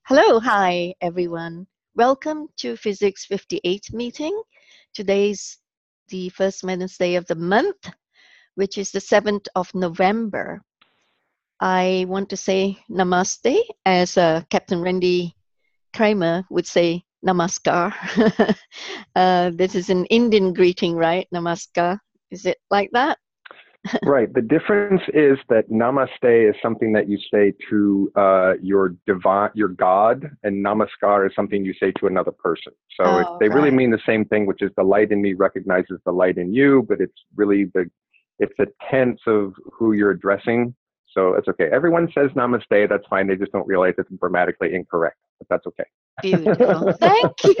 Hello, hi everyone. Welcome to Physics 58 meeting. Today's the first Wednesday of the month, which is the 7th of November. I want to say namaste, as Captain Randy Cramer would say namaskar. This is an Indian greeting, right? Namaskar. Is it like that? Right. The difference is that namaste is something that you say to your God, and namaskar is something you say to another person. So they really mean the same thing, which is the light in me recognizes the light in you, but it's really it's a tense of who you're addressing. So it's okay. Everyone says namaste. That's fine. They just don't realize it's grammatically incorrect, but that's okay. Beautiful. Thank you.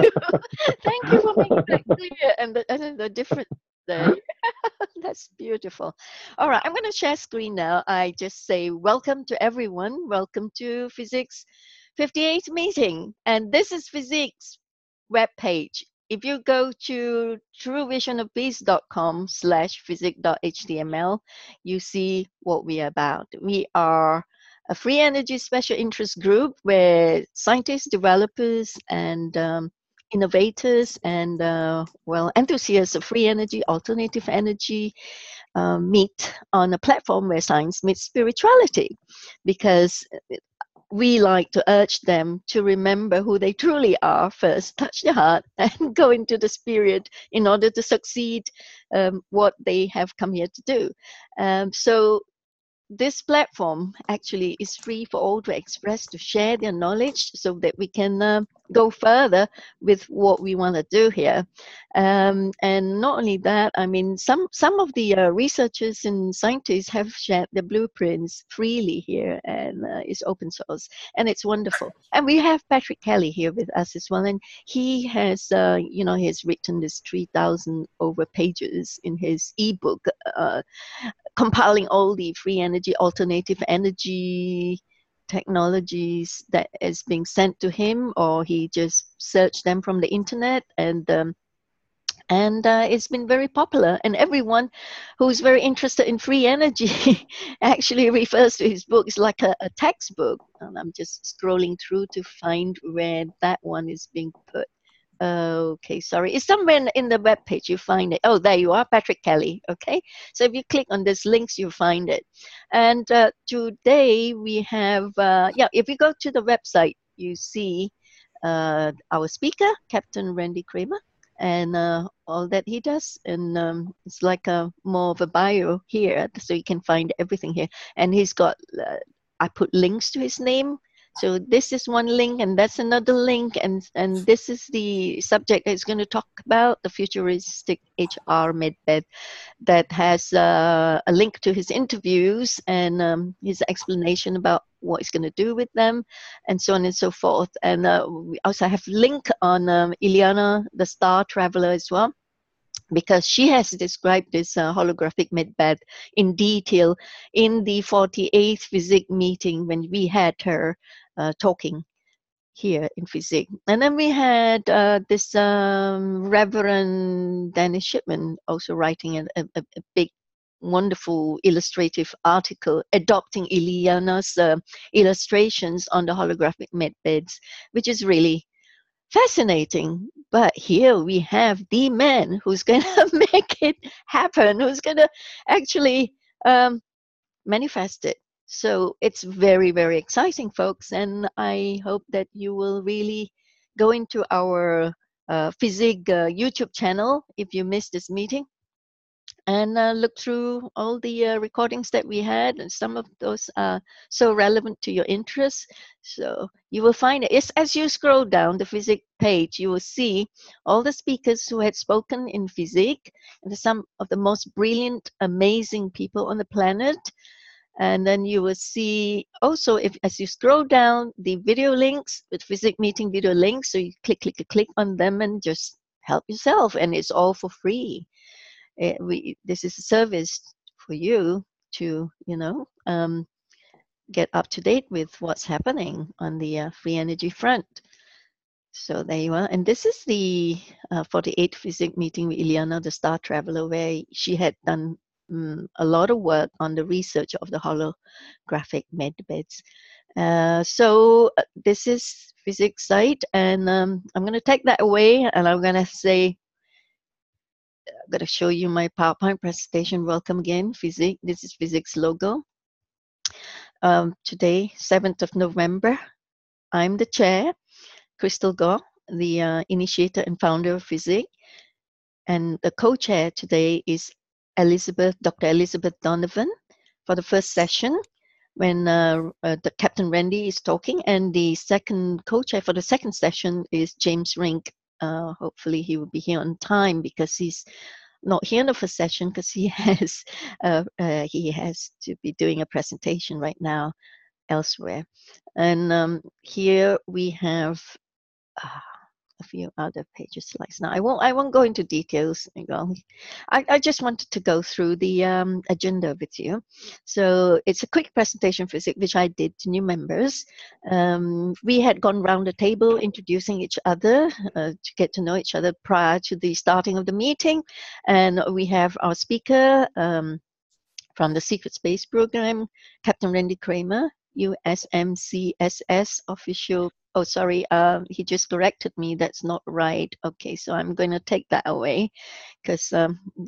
Thank you for making that clear. And the different there. That's beautiful. All right, I'm going to share screen now. I just say welcome to everyone. Welcome to Physics 58 meeting. And this is Physics webpage. If you go to truevisionofpeace.com/physics.html, you see what we are about. We are a free energy special interest group where scientists, developers, and innovators and enthusiasts of free energy, alternative energy meet on a platform where science meets spirituality, because we like to urge them to remember who they truly are first, touch the heart, and go into the spirit in order to succeed what they have come here to do. So this platform actually is free for all to express, to share their knowledge so that we can go further with what we want to do here. And not only that, I mean, some of the researchers and scientists have shared their blueprints freely here, and it's open source, and it's wonderful. And we have Patrick Kelly here with us as well, and he has, he has written this 3,000 over pages in his ebook, compiling all the free energy, alternative energy technologies that is being sent to him, or he just searched them from the internet, and it's been very popular. And everyone who's very interested in free energy actually refers to his book. It's like a textbook. And I'm just scrolling through to find where that one is being put. Okay, sorry. It's somewhere in the web page. You find it. Oh, there you are, Patrick Kelly. Okay, so if you click on these links, you find it. And today we have, if you go to the website, you see our speaker, Captain Randy Cramer, and all that he does. And it's like more of a bio here, so you can find everything here. And he's got, I put links to his name. So this is one link, and that's another link, and this is the subject that he's going to talk about, the futuristic H.R. medbed, that has a link to his interviews and his explanation about what he's going to do with them, and so on and so forth. And we also have link on Ileana, the star traveler, as well, because she has described this holographic medbed in detail in the 48th FESIG meeting when we had her talking here in FESIG. And then we had this Reverend Dennis Shipman also writing a big, wonderful illustrative article adopting Ileana's illustrations on the holographic medbeds, which is really fascinating. But here we have the man who's going to make it happen, who's going to actually manifest it. So it's very, very exciting, folks. And I hope that you will really go into our FESIG YouTube channel if you missed this meeting, and look through all the recordings that we had, and some of those are so relevant to your interests. So you will find it. It's, as you scroll down the FESIG page, you will see all the speakers who had spoken in FESIG, and some of the most brilliant, amazing people on the planet. And then you will see also, as you scroll down, the video links with FESIG meeting video links. So you click on them and just help yourself, and it's all for free. This is a service for you to, get up to date with what's happening on the free energy front. So there you are. And this is the 48th FESIG meeting with Ileana, the star traveler, where she had done a lot of work on the research of the holographic medbeds. So this is physics side, and I'm going to take that away, and I'm going to say, I'm going to show you my PowerPoint presentation. Welcome again, physics. This is physics logo. Today, 7th of November, I'm the chair, Crystal Gaw, the initiator and founder of physics, and the co-chair today is Dr. Elizabeth Donovan for the first session, when the Captain Randy is talking, and the second co-chair for the second session is James Rink. Hopefully he will be here on time, because he's not here in the first session because he has to be doing a presentation right now elsewhere. And here we have a few other pages slides. Now I won't go into details. I just wanted to go through the agenda with you. So it's a quick presentation physics, which I did to new members. We had gone round the table introducing each other to get to know each other prior to the starting of the meeting, and we have our speaker from the Secret Space Program, Captain Randy Cramer USMCss official. Oh, sorry, he just corrected me. That's not right. Okay, so I'm going to take that away, because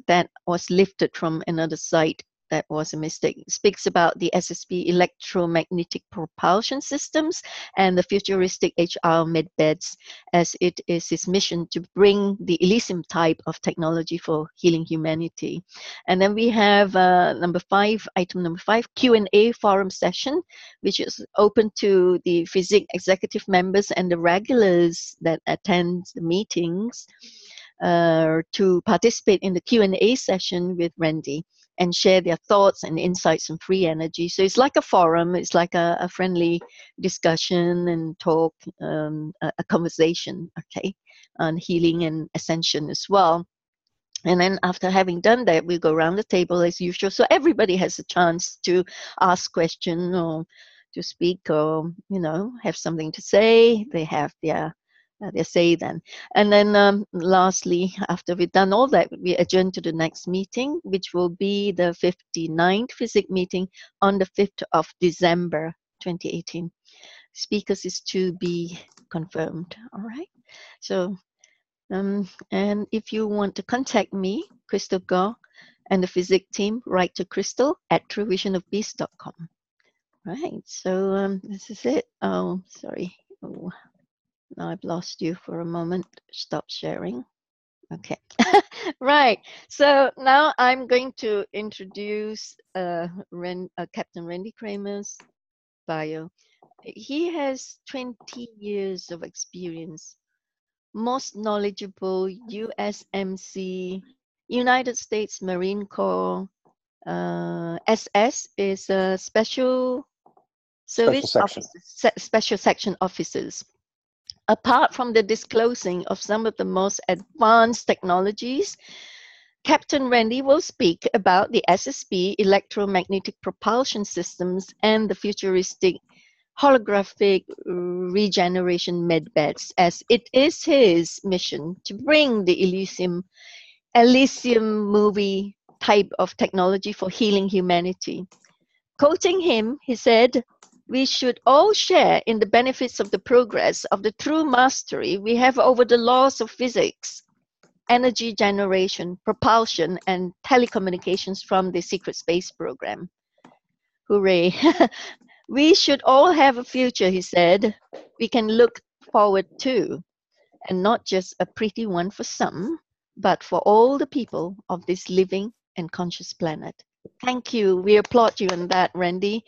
that was lifted from another site. That was a mistake. It speaks about the SSP Electro-Magnetic Propulsion Systems and the FUTURISTIC H.R. medbeds, as it is his mission to bring the Elysium type of technology for healing humanity. And then we have item number 5, Q&A forum session, which is open to the physics executive members and the regulars that attend the meetings to participate in the Q&A session with Randy and share their thoughts and insights on free energy. So it's like a forum, it's like a friendly discussion and talk, a conversation, okay, on healing and ascension as well. And then after having done that, we go around the table as usual. So everybody has a chance to ask questions or to speak, or, have something to say. They have their say then. And then lastly, after we've done all that, we adjourn to the next meeting, which will be the 59th physics meeting on the 5th of December, 2018. Speakers is to be confirmed. All right. So, and if you want to contact me, Crystal Gaw, and the physics team, write to crystal@truevisionofpeace.com. Right. So this is it. Oh, sorry. Oh. Now I've lost you for a moment. Stop sharing. Okay. Right. So now I'm going to introduce Captain Randy Cramer's bio. He has 20 years of experience. Most knowledgeable USMC, United States Marine Corps. SS is a special service officers, special section officers. Apart from the disclosing of some of the most advanced technologies, Captain Randy will speak about the SSP Electro-Magnetic Propulsion Systems and the futuristic holographic regeneration medbeds, as it is his mission to bring the Elysium movie type of technology for healing humanity. Quoting him, he said, "We should all share in the benefits of the progress of the true mastery we have over the laws of physics, energy generation, propulsion, and telecommunications from the Secret Space Program." Hooray. "We should all have a future," he said, "we can look forward to, and not just a pretty one for some, but for all the people of this living and conscious planet." Thank you. We applaud you on that, Randy.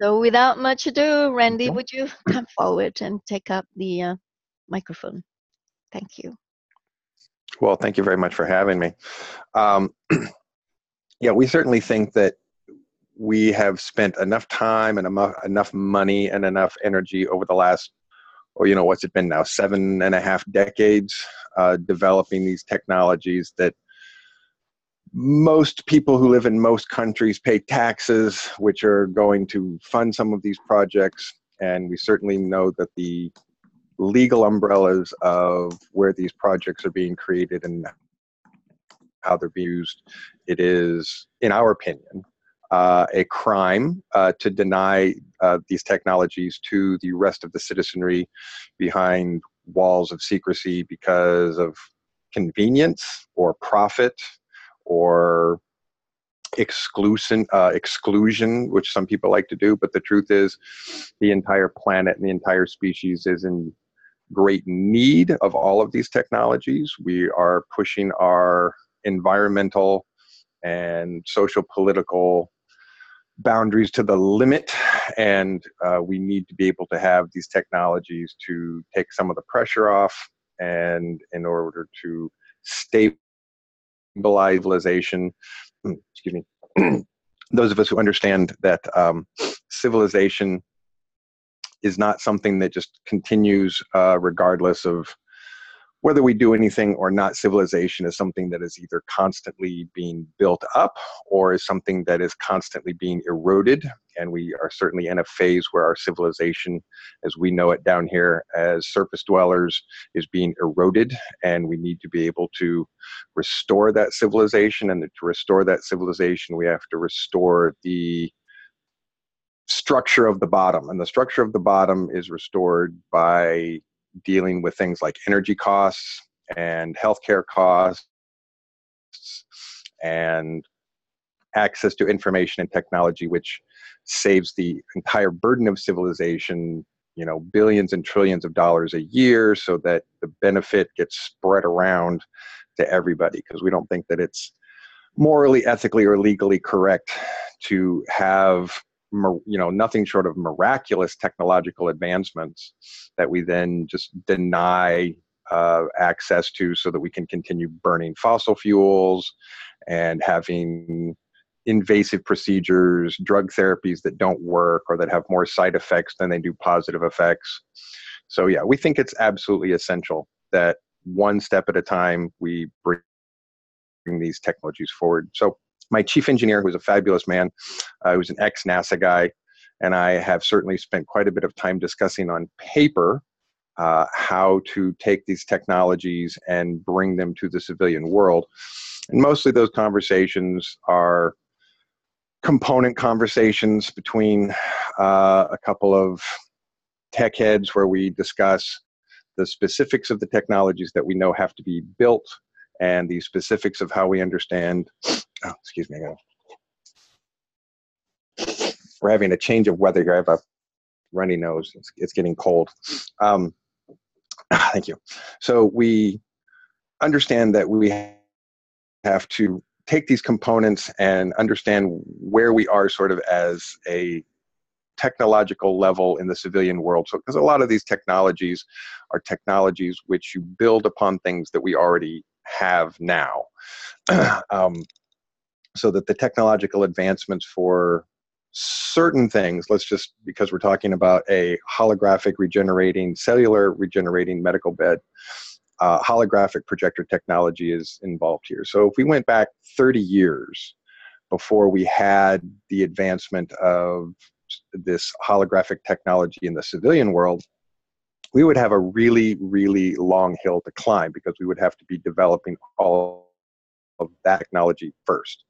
So without much ado, Randy, would you come forward and take up the microphone? Thank you. Well, thank you very much for having me. Yeah, we certainly think that we have spent enough time and enough money and enough energy over the last, what's it been now, 7.5 decades, developing these technologies that most people who live in most countries pay taxes, which are going to fund some of these projects. And we certainly know that the legal umbrellas of where these projects are being created and how they're being used, it is, in our opinion, a crime to deny these technologies to the rest of the citizenry behind walls of secrecy because of convenience or profit or exclusion, which some people like to do. But the truth is, the entire planet and the entire species is in great need of all of these technologies. We are pushing our environmental and social political boundaries to the limit, and we need to be able to have these technologies to take some of the pressure off, and in order to stabilize civilization, excuse me, those of us who understand that civilization is not something that just continues regardless of whether we do anything or not. Civilization is something that is either constantly being built up or is something that is constantly being eroded. And we are certainly in a phase where our civilization, as we know it down here as surface dwellers, is being eroded. And we need to be able to restore that civilization. And to restore that civilization, we have to restore the structure of the bottom. And the structure of the bottom is restored by dealing with things like energy costs and healthcare costs and access to information and technology, which saves the entire burden of civilization, billions and trillions of dollars a year, so that the benefit gets spread around to everybody. Because we don't think that it's morally, ethically, or legally correct to have nothing short of miraculous technological advancements that we then just deny access to, so that we can continue burning fossil fuels and having invasive procedures, drug therapies that don't work or that have more side effects than they do positive effects. So yeah, we think it's absolutely essential that one step at a time we bring these technologies forward. So my chief engineer, who's a fabulous man, who's an ex-NASA guy, and I have certainly spent quite a bit of time discussing on paper how to take these technologies and bring them to the civilian world. And mostly those conversations are component conversations between a couple of tech heads, where we discuss the specifics of the technologies that we know have to be built and the specifics of how we understand. Oh, excuse me. We're having a change of weather here. I have a runny nose. It's getting cold. Thank you. So we understand that we have to take these components and understand where we are sort of as a technological level in the civilian world. So, because a lot of these technologies are technologies which you build upon things that we already have now. So that the technological advancements for certain things, because we're talking about a holographic regenerating, cellular regenerating medical bed, holographic projector technology is involved here. So if we went back 30 years before we had the advancement of this holographic technology in the civilian world, we would have a really, really long hill to climb, because we would have to be developing all of that technology first.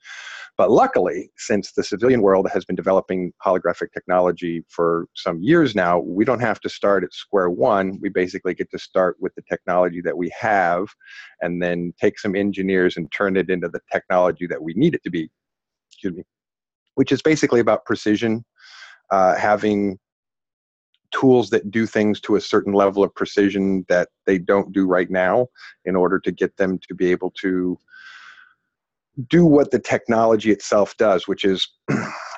But luckily, since the civilian world has been developing holographic technology for some years now, we don't have to start at square one. We basically get to start with the technology that we have, and then take some engineers and turn it into the technology that we need it to be, which is basically about precision, having tools that do things to a certain level of precision that they don't do right now, in order to get them to be able to do what the technology itself does, which is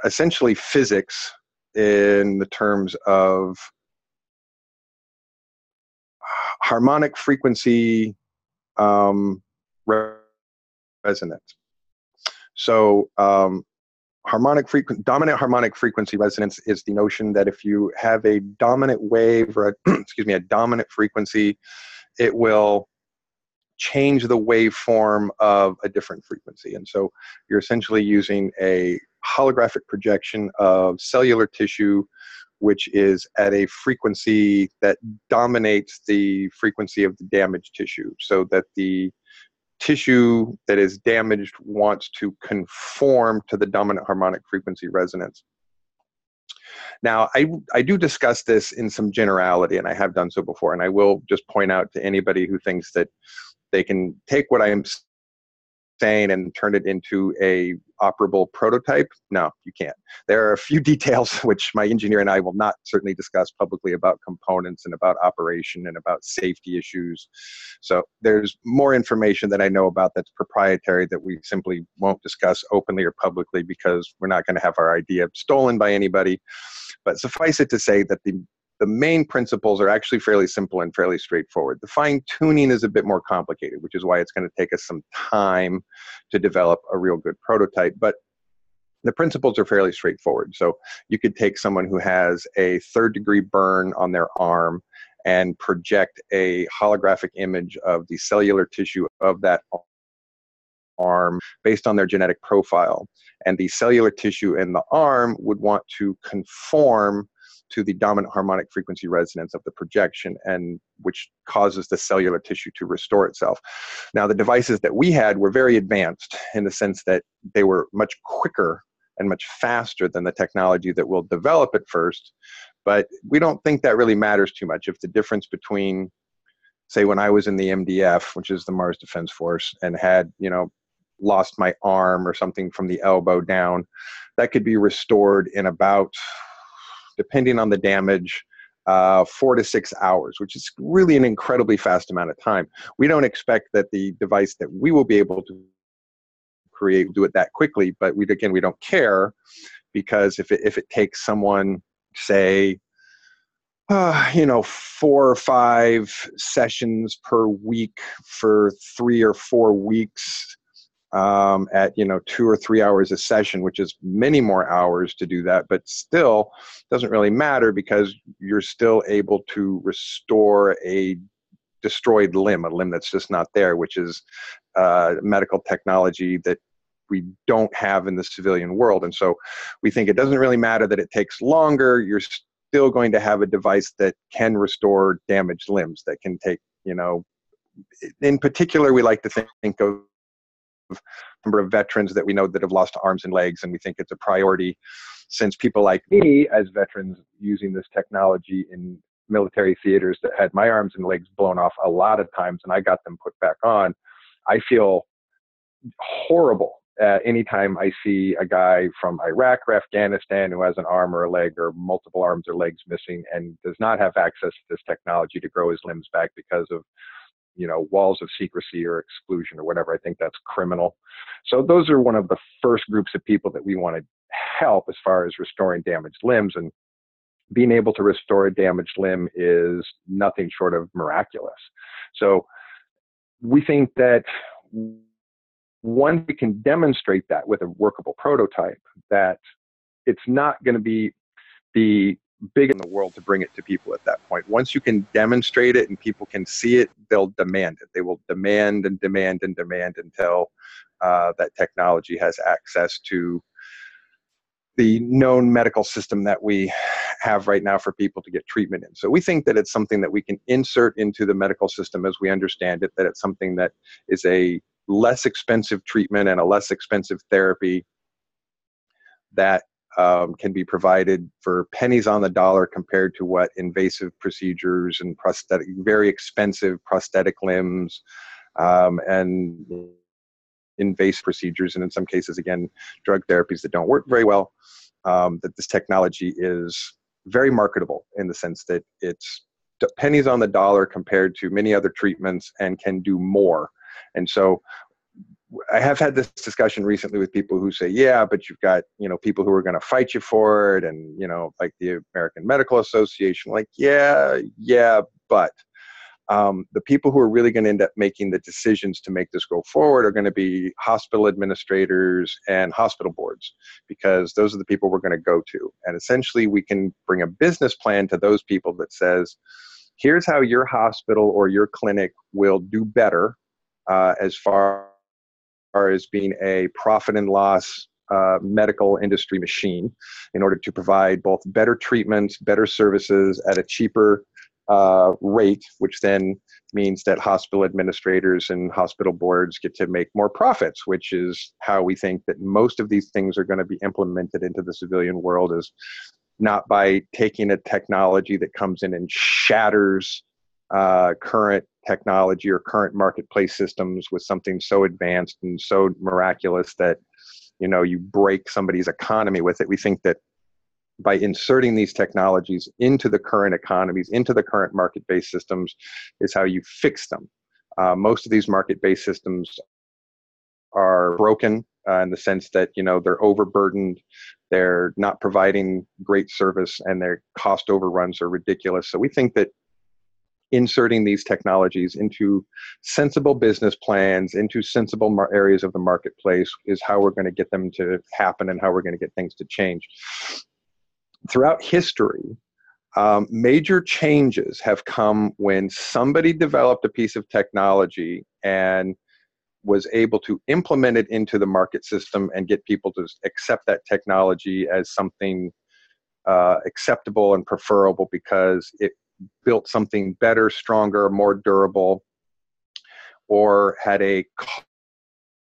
essentially physics in the terms of harmonic frequency resonance. So dominant harmonic frequency resonance is the notion that if you have a dominant wave, or a dominant frequency, it will change the waveform of a different frequency. And so you're essentially using a holographic projection of cellular tissue, which is at a frequency that dominates the frequency of the damaged tissue, so that the tissue that is damaged wants to conform to the dominant harmonic frequency resonance. Now, I do discuss this in some generality, and I have done so before, and I will just point out to anybody who thinks that they can take what I'm saying and turn it into a operable prototype. No, you can't. There are a few details which my engineer and I will not certainly discuss publicly about components and about operation and about safety issues. So there's more information that I know about that's proprietary that we simply won't discuss openly or publicly because we're not going to have our idea stolen by anybody. But suffice it to say that the main principles are actually fairly simple and fairly straightforward. The fine-tuning is a bit more complicated, which is why it's going to take us some time to develop a real good prototype. But the principles are fairly straightforward. So you could take someone who has a third-degree burn on their arm and project a holographic image of the cellular tissue of that arm based on their genetic profile. And the cellular tissue in the arm would want to conform to the dominant harmonic frequency resonance of the projection, and which causes the cellular tissue to restore itself. Now, the devices that we had were very advanced in the sense that they were much quicker and much faster than the technology that we'll develop at first, but we don't think that really matters too much. If the difference between, say, when I was in the MDF, which is the Mars Defense Force, and had, lost my arm or something from the elbow down, that could be restored in about, depending on the damage, 4 to 6 hours, which is really an incredibly fast amount of time. We don't expect that the device that we will be able to create will do it that quickly, but we don't care, because if it takes someone, say, 4 or 5 sessions per week for 3 or 4 weeks, at 2 or 3 hours a session, which is many more hours to do that, but still doesn't really matter because you're still able to restore a destroyed limb, a limb that's just not there, which is medical technology that we don't have in the civilian world. And so we think it doesn't really matter that it takes longer. You're still going to have a device that can restore damaged limbs, that can take, in particular, we like to think of number of veterans that we know that have lost arms and legs, and we think it's a priority, since people like me, as veterans using this technology in military theaters that had my arms and legs blown off a lot of times and I got them put back on, I feel horrible anytime I see a guy from Iraq or Afghanistan who has an arm or a leg or multiple arms or legs missing and does not have access to this technology to grow his limbs back because of walls of secrecy or exclusion or whatever. I think that's criminal. So those are one of the first groups of people that we want to help as far as restoring damaged limbs. And being able to restore a damaged limb is nothing short of miraculous. So we think that once we can demonstrate that with a workable prototype, that it's not going to be the big in the world to bring it to people at that point. Once you can demonstrate it and people can see it, they'll demand it. They will demand and demand and demand until that technology has access to the known medical system that we have right now for people to get treatment in. So we think that it's something that we can insert into the medical system as we understand it, that it's something that is a less expensive treatment and a less expensive therapy that can be provided for pennies on the dollar compared to what invasive procedures and very expensive prosthetic limbs and invasive procedures, and in some cases, again, drug therapies that don't work very well, that this technology is very marketable in the sense that it's pennies on the dollar compared to many other treatments and can do more. And so I have had this discussion recently with people who say, yeah, but you've got, people who are going to fight you for it. And, like the American Medical Association, like, yeah, but the people who are really going to end up making the decisions to make this go forward are going to be hospital administrators and hospital boards, because those are the people we're going to go to. And essentially we can bring a business plan to those people that says, here's how your hospital or your clinic will do better as far as being a profit and loss medical industry machine in order to provide both better treatments, better services at a cheaper rate, which then means that hospital administrators and hospital boards get to make more profits, which is how we think that most of these things are going to be implemented into the civilian world, is not by taking a technology that comes in and shatters current technology or current marketplace systems with something so advanced and so miraculous that, you know, you break somebody's economy with it. We think that by inserting these technologies into the current economies, into the current market-based systems, is how you fix them. Most of these market-based systems are broken in the sense that, you know, they're overburdened, they're not providing great service, and their cost overruns are ridiculous. So we think that inserting these technologies into sensible business plans, into sensible areas of the marketplace, is how we're going to get them to happen and how we're going to get things to change. Throughout history, major changes have come when somebody developed a piece of technology and was able to implement it into the market system and get people to accept that technology as something acceptable and preferable because it built something better, stronger, more durable, or had a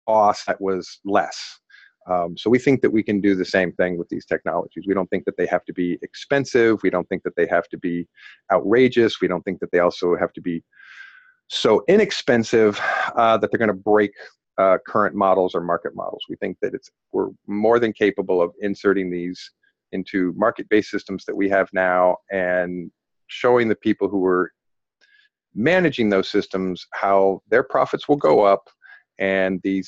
cost that was less. So we think that we can do the same thing with these technologies. We don't think that they have to be expensive. We don't think that they have to be outrageous. We don't think that they also have to be so inexpensive that they're going to break current models or market models. We think that we're more than capable of inserting these into market-based systems that we have now and showing the people who are managing those systems how their profits will go up, and the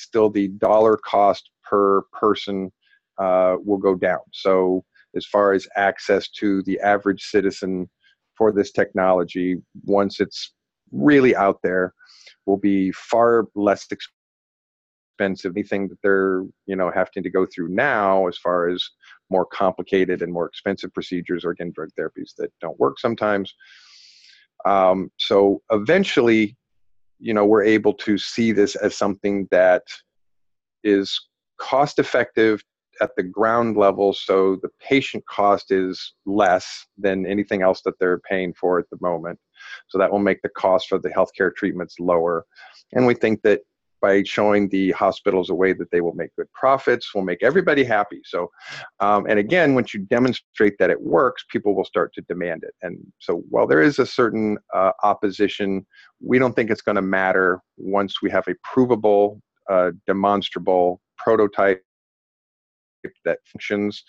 dollar cost per person will go down. So as far as access to the average citizen for this technology, once it's really out there, will be far less expensive. Anything that they're, you know, having to go through now as far as more complicated and more expensive procedures, or again, drug therapies that don't work sometimes. So eventually, you know, we're able to see this as something that is cost effective at the ground level, so the patient cost is less than anything else that they're paying for at the moment. So that will make the cost for the healthcare treatments lower. And we think that by showing the hospitals a way that they will make good profits, will make everybody happy. So, and again, once you demonstrate that it works, people will start to demand it. And so while there is a certain opposition, we don't think it's going to matter once we have a provable, demonstrable prototype that functions,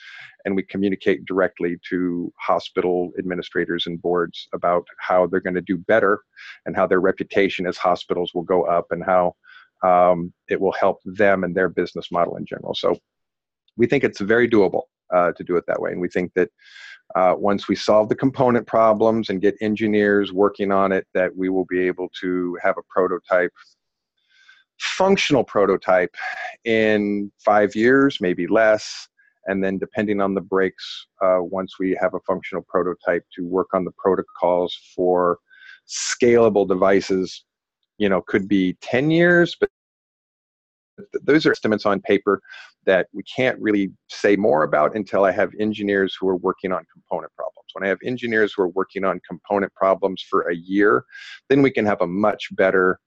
and we communicate directly to hospital administrators and boards about how they're going to do better and how their reputation as hospitals will go up, and how it will help them and their business model in general. So we think it's very doable to do it that way. And we think that once we solve the component problems and get engineers working on it, that we will be able to have a prototype, functional prototype, in 5 years, maybe less. And then depending on the breaks, once we have a functional prototype, to work on the protocols for scalable devices, you know, could be 10 years, but those are estimates on paper that we can't really say more about until I have engineers who are working on component problems. When I have engineers who are working on component problems for a year, then we can have a much better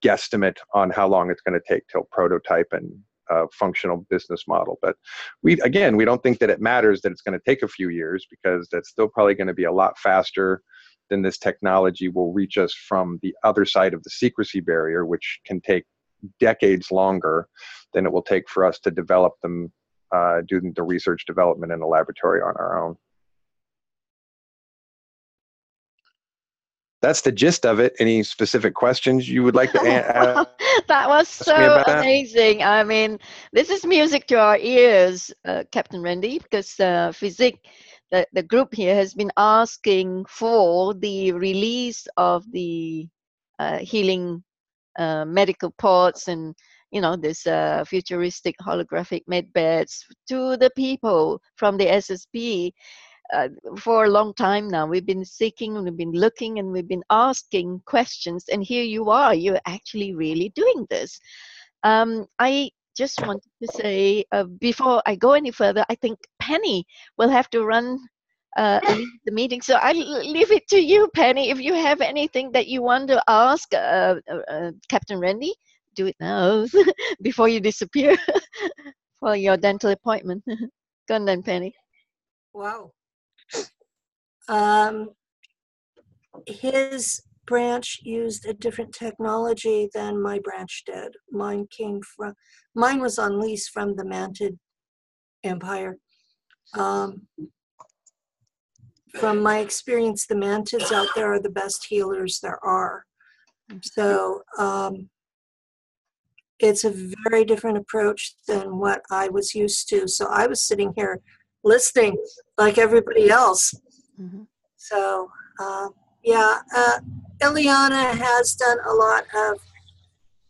guesstimate on how long it's going to take till prototype and functional business model. But we don't think that it matters that it's going to take a few years, because that's still probably going to be a lot faster than this technology will reach us from the other side of the secrecy barrier, which can take decades longer than it will take for us to develop them, do the research development in a laboratory on our own. That's the gist of it. Any specific questions you would like to ask? That was so amazing. I mean, this is music to our ears, Captain Randy, because FESIG, the group here, has been asking for the release of the healing medical pods and, you know, this futuristic holographic med beds to the people from the SSP. For a long time now. We've been seeking, and we've been looking, and we've been asking questions, and here you are. You're actually really doing this. I just wanted to say, before I go any further, I think Penny will have to run leave the meeting. So I leave it to you, Penny. If you have anything that you want to ask Captain Randy, do it now before you disappear for your dental appointment. Go on then, Penny. Wow. His branch used a different technology than my branch did. Mine was on lease from the Mantid Empire. From my experience, the Mantids out there are the best healers there are. So it's a very different approach than what I was used to. So I was sitting here listening like everybody else. Mm-hmm. So yeah, Eliana has done a lot of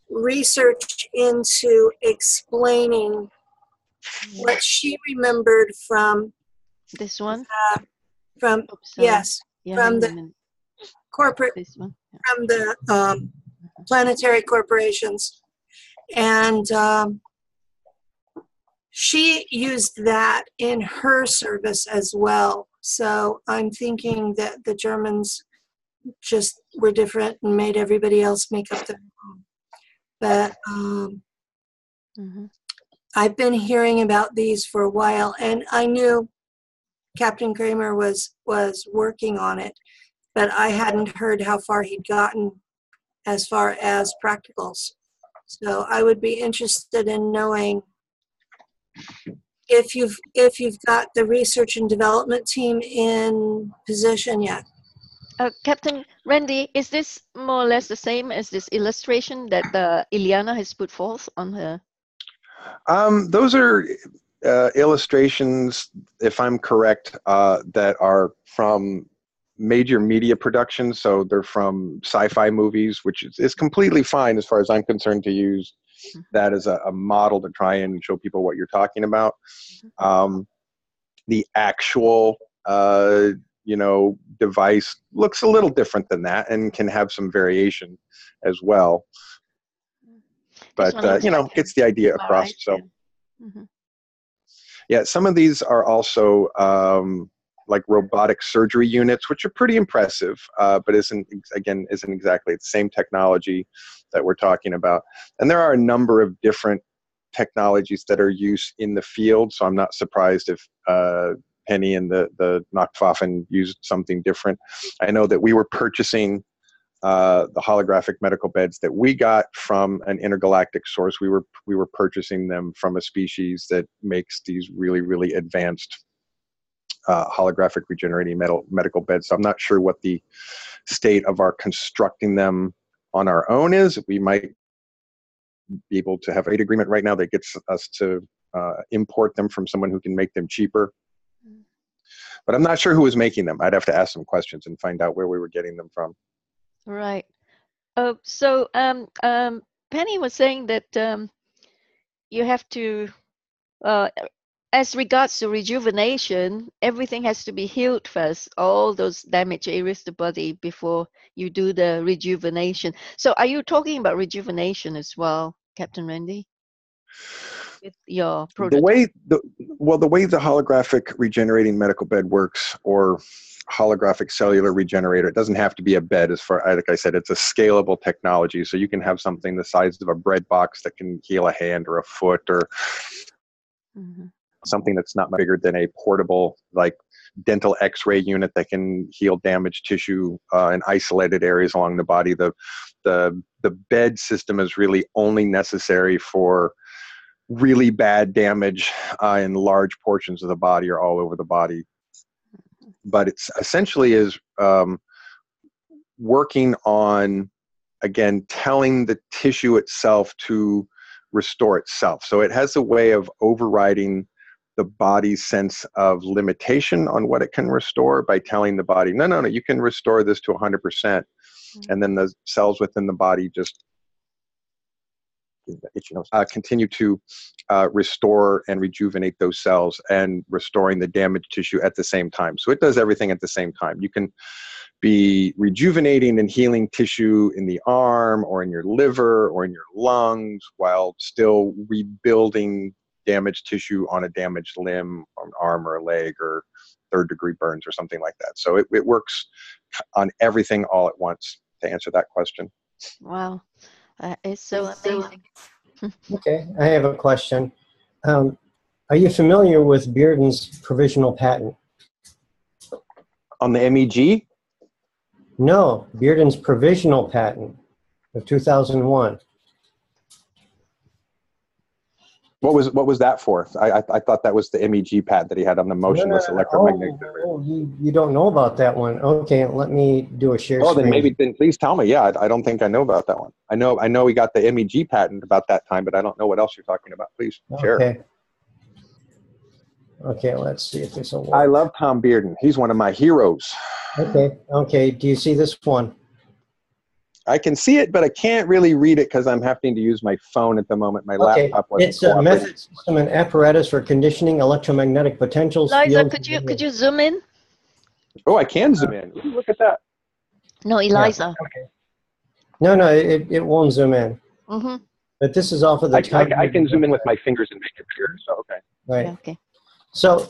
research into explaining what she remembered from this one. Yes, yeah, from the corporate, this one. Yeah. from the planetary corporations, and she used that in her service as well. So I'm thinking that the Germans just were different and made everybody else make up their own. But I've been hearing about these for a while, and I knew Captain Cramer was working on it, but I hadn't heard how far he'd gotten as far as practicals. So I would be interested in knowing if you've got the research and development team in position yet. Captain Randy, is this more or less the same as this illustration that Iliana has put forth on her? Those are illustrations, if I'm correct, that are from major media productions. So they're from sci-fi movies, which is completely fine as far as I'm concerned to use that as a model to try and show people what you're talking about. The actual device looks a little different than that and can have some variation as well. But gets the idea across. So yeah, some of these are also like robotic surgery units, which are pretty impressive, but isn't exactly the same technology that we're talking about. And there are a number of different technologies that are used in the field, so I'm not surprised if Penny and the Nachtwaffen used something different. I know that we were purchasing the holographic medical beds that we got from an intergalactic source. We were purchasing them from a species that makes these really, really advanced holographic regenerating medical beds. So I'm not sure what the state of our constructing them on our own is. We might be able to have an agreement right now that gets us to import them from someone who can make them cheaper. But I'm not sure who was making them. I'd have to ask some questions and find out where we were getting them from. Right. So Penny was saying that you have to, as regards to rejuvenation, everything has to be healed first, all those damaged areas of the body before you do the rejuvenation. So are you talking about rejuvenation as well, Captain Randy? With your prototype? The way the holographic regenerating medical bed works, or holographic cellular regenerator, it doesn't have to be a bed. As far, like I said, it's a scalable technology, so you can have something the size of a bread box that can heal a hand or a foot, or something that's not bigger than a portable, like, dental x-ray unit that can heal damaged tissue in isolated areas along the body. The bed system is really only necessary for really bad damage in large portions of the body or all over the body. But it's essentially is working on, again, telling the tissue itself to restore itself. So it has a way of overriding the body's sense of limitation on what it can restore by telling the body, no, you can restore this to 100%. And then the cells within the body just continue to restore and rejuvenate those cells and restoring the damaged tissue at the same time. So it does everything at the same time. You can be rejuvenating and healing tissue in the arm or in your liver or in your lungs while still rebuilding damaged tissue on a damaged limb or an arm or a leg or third-degree burns or something like that. So it works on everything all at once, to answer that question. Wow. It's so amazing. Okay, I have a question. Are you familiar with Bearden's provisional patent? On the MEG? No, Bearden's provisional patent of 2001. What was that for? I thought that was the MEG patent that he had on the motionless electromagnetic. Oh, you don't know about that one. Okay, let me do a share screen. Then please tell me. Yeah, I don't think I know about that one. I know we got the MEG patent about that time, but I don't know what else you're talking about. Please share. Okay, let's see if this will work. I love Tom Bearden. He's one of my heroes. Okay. Do you see this one? I can see it, but I can't really read it because I'm having to use my phone at the moment. My laptop wasn't It's a method, system, and apparatus for conditioning electromagnetic potentials. Eliza, could you zoom in? Oh, I can zoom in. Ooh, look at that. No, Eliza. Yeah, okay. No, it won't zoom in. Mm-hmm. But this is off of the I can zoom in with my fingers and make it clear. So okay. Right. Okay. So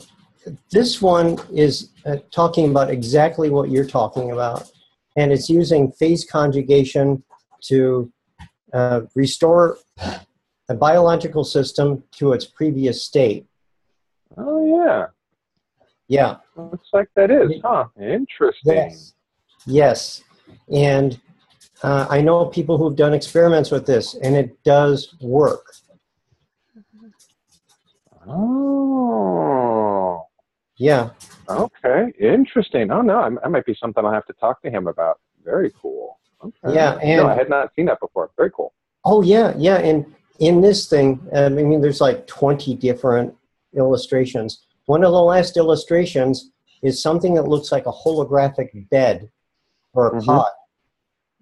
this one is talking about exactly what you're talking about. And it's using phase conjugation to restore a biological system to its previous state. Oh, yeah. Yeah. Looks like that is, huh? Interesting. Yes. And I know people who've done experiments with this, and it does work. Oh. Yeah. Okay. Interesting. Oh, no, that might be something I'll have to talk to him about. Very cool. Okay. Yeah. And no, I had not seen that before. Very cool. Oh, yeah. And in this thing, I mean, there's like 20 different illustrations. One of the last illustrations is something that looks like a holographic bed or a cot.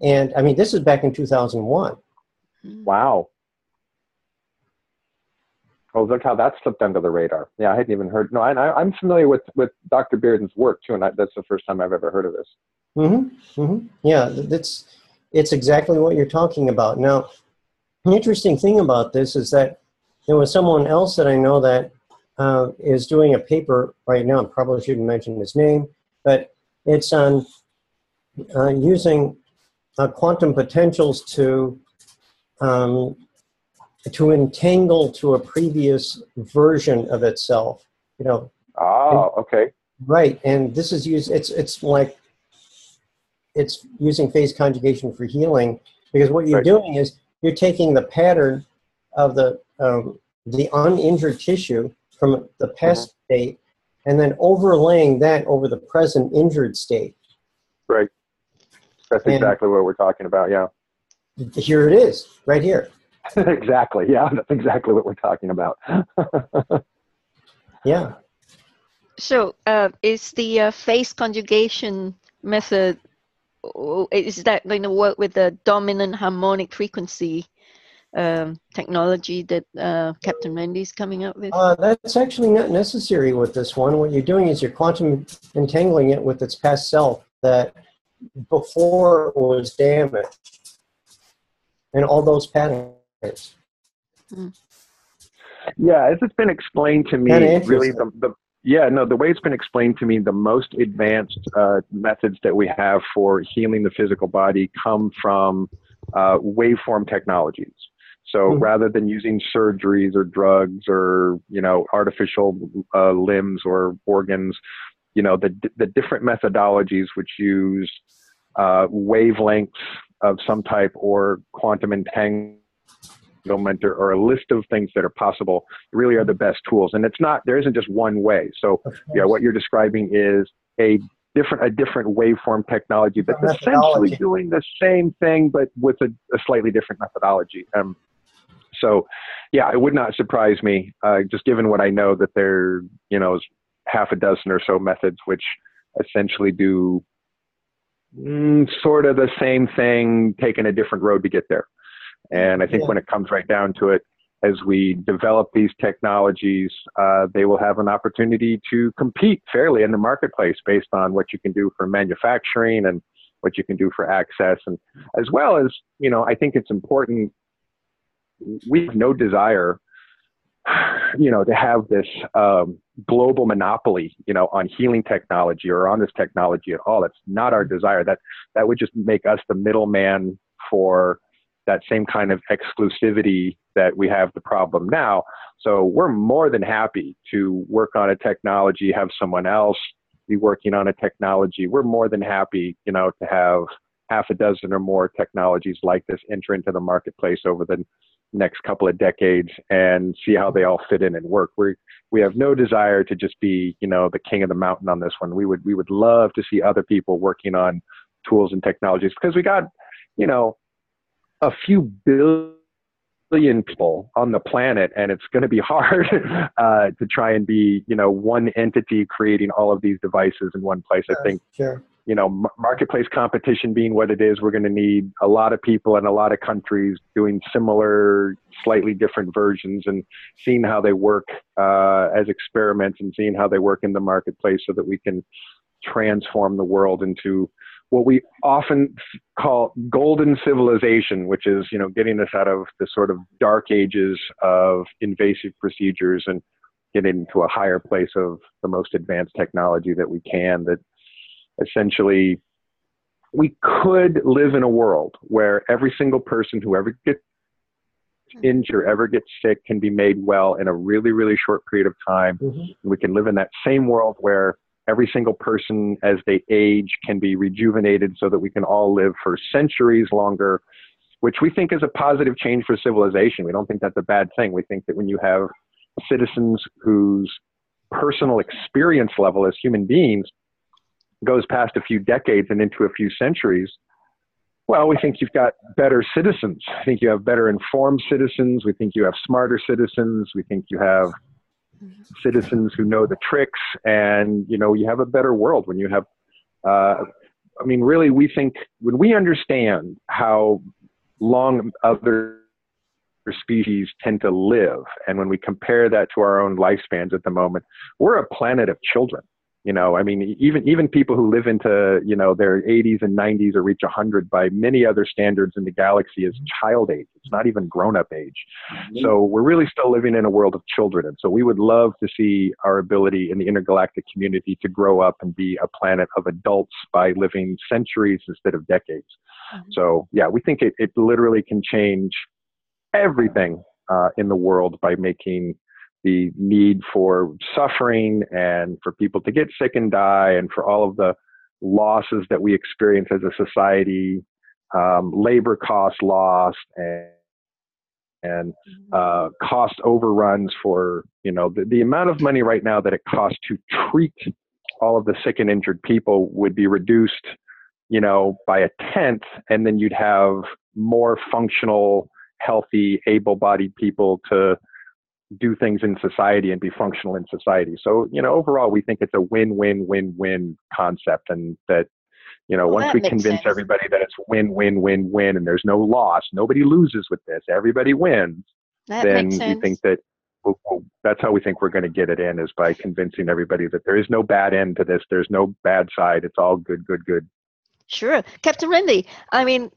And I mean, this is back in 2001. Wow. Oh, look how that slipped under the radar. Yeah, I hadn't even heard. No, I'm familiar with Dr. Bearden's work too, and that's the first time I've ever heard of this. Yeah, it's exactly what you're talking about. Now, an interesting thing about this is that there was someone else that I know that is doing a paper right now. I probably shouldn't mention his name, but it's on using quantum potentials to entangle to a previous version of itself. You know. Oh, okay. Right, and this is used. It's using phase conjugation for healing, because what you're doing is you're taking the pattern of the uninjured tissue from the past state and then overlaying that over the present injured state. Right. That's exactly what we're talking about, yeah. Here it is, right here. Exactly, yeah, that's exactly what we're talking about. Yeah. So is the phase conjugation method, is that going to work with the dominant harmonic frequency technology that Captain Randy's coming up with? That's actually not necessary with this one. What you're doing is you're quantum entangling it with its past self that before it was damaged, and all those patterns. Yeah, as it's been explained to me, really the way it's been explained to me, the most advanced methods that we have for healing the physical body come from waveform technologies. So rather than using surgeries or drugs or, artificial limbs or organs, the different methodologies which use wavelengths of some type or quantum entanglement or a list of things that are possible really are the best tools. And there isn't just one way. So what you're describing is a different waveform technology that's essentially doing the same thing, but with a slightly different methodology. So yeah, it would not surprise me, just given what I know, that there, is half a dozen or so methods which essentially do sort of the same thing, taking a different road to get there. And I think when it comes right down to it, as we develop these technologies, they will have an opportunity to compete fairly in the marketplace based on what you can do for manufacturing and what you can do for access. And as well as, I think it's important, we have no desire to have this global monopoly, on healing technology or on this technology at all. That's not our desire. That would just make us the middleman for that same kind of exclusivity that we have the problem now. So we're more than happy to work on a technology, have someone else be working on a technology. We're more than happy, to have half a dozen or more technologies like this enter into the marketplace over the next couple of decades and see how they all fit in and work. We have no desire to just be, the king of the mountain on this one. We would love to see other people working on tools and technologies, because we got, a few billion people on the planet, and it's going to be hard to try and be, one entity creating all of these devices in one place. I think, sure. Marketplace competition being what it is, we're going to need a lot of people in a lot of countries doing similar, slightly different versions and seeing how they work as experiments and seeing how they work in the marketplace so that we can transform the world into what we often call golden civilization, which is, getting us out of the sort of dark ages of invasive procedures and getting into a higher place of the most advanced technology that we can. That essentially we could live in a world where every single person who ever gets injured or ever gets sick can be made well in a really, really short period of time. And we can live in that same world where every single person as they age can be rejuvenated so that we can all live for centuries longer, which we think is a positive change for civilization. We don't think that's a bad thing. We think that when you have citizens whose personal experience level as human beings goes past a few decades and into a few centuries, well, we think you've got better citizens. I think you have better informed citizens. We think you have smarter citizens. We think you have citizens who know the tricks, and, you have a better world when you have, really, we think when we understand how long other species tend to live, and when we compare that to our own lifespans at the moment, we're a planet of children. Even people who live into, their 80s and 90s or reach 100 by many other standards in the galaxy is child age. It's not even grown-up age. So we're really still living in a world of children. And so we would love to see our ability in the intergalactic community to grow up and be a planet of adults by living centuries instead of decades. So yeah, we think it literally can change everything in the world by making the need for suffering and for people to get sick and die and for all of the losses that we experience as a society, labor cost lost and cost overruns for, the amount of money right now that it costs to treat all of the sick and injured people would be reduced, by a tenth, and then you'd have more functional, healthy, able-bodied people to do things in society and be functional in society. So, overall, we think it's a win-win-win-win concept, and that, once we convince everybody that it's win-win-win-win and there's no loss, nobody loses with this, everybody wins, then we think that that's how we think we're going to get it in, is by convincing everybody that there is no bad end to this. There's no bad side. It's all good, good, good. Sure. Captain Randy,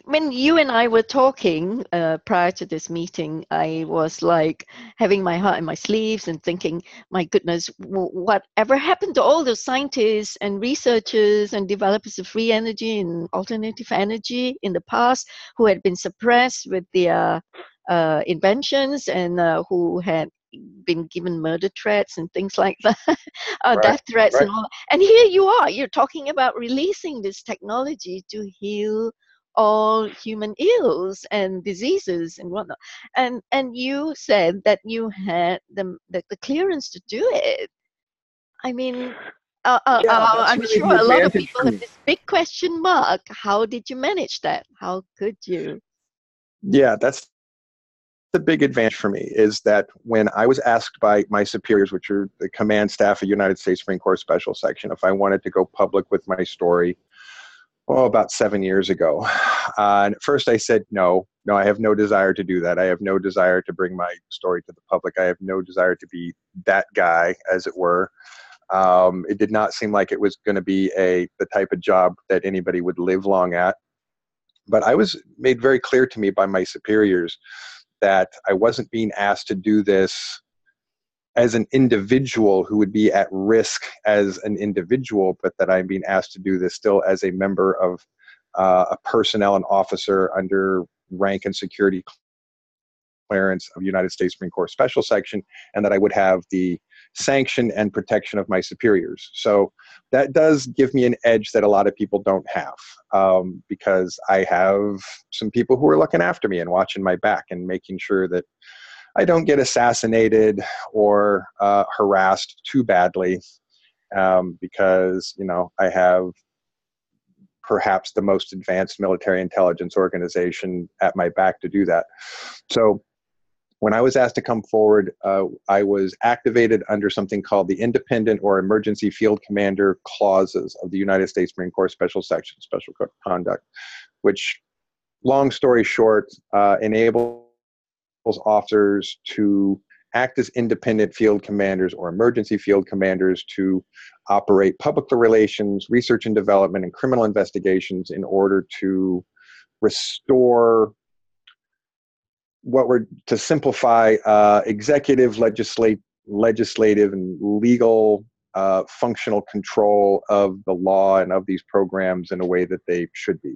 when you and I were talking prior to this meeting, I was like having my heart in my sleeves and thinking, my goodness, whatever happened to all those scientists and researchers and developers of free energy and alternative energy in the past who had been suppressed with their inventions and who had been given murder threats and things like that, death threats and all. And here you are, you're talking about releasing this technology to heal all human ills and diseases and whatnot. And you said that you had the clearance to do it. I'm really sure a lot of people have this big question mark. How did you manage that? How could you? Yeah, that's the big advantage for me, is that when I was asked by my superiors, which are the command staff of United States Marine Corps Special Section, if I wanted to go public with my story, about 7 years ago. And at first I said, no, I have no desire to do that. I have no desire to bring my story to the public. I have no desire to be that guy, as it were. It did not seem like it was going to be the type of job that anybody would live long at. But I was made very clear to me by my superiors that I wasn't being asked to do this as an individual who would be at risk as an individual, but that I'm being asked to do this still as a member of a personnel and officer under rank and security clearance of United States Marine Corps Special Section, and that I would have the sanction and protection of my superiors. So that does give me an edge that a lot of people don't have, because I have some people who are looking after me and watching my back and making sure that I don't get assassinated or harassed too badly, because, you know, I have perhaps the most advanced military intelligence organization at my back to do that. So when I was asked to come forward, I was activated under something called the Independent or Emergency Field Commander Clauses of the United States Marine Corps Special Section, Special Code of Conduct, which, long story short, enables officers to act as independent field commanders or emergency field commanders to operate public relations, research and development, and criminal investigations in order to restore to simplify executive, legislative, and legal functional control of the law and of these programs in a way that they should be.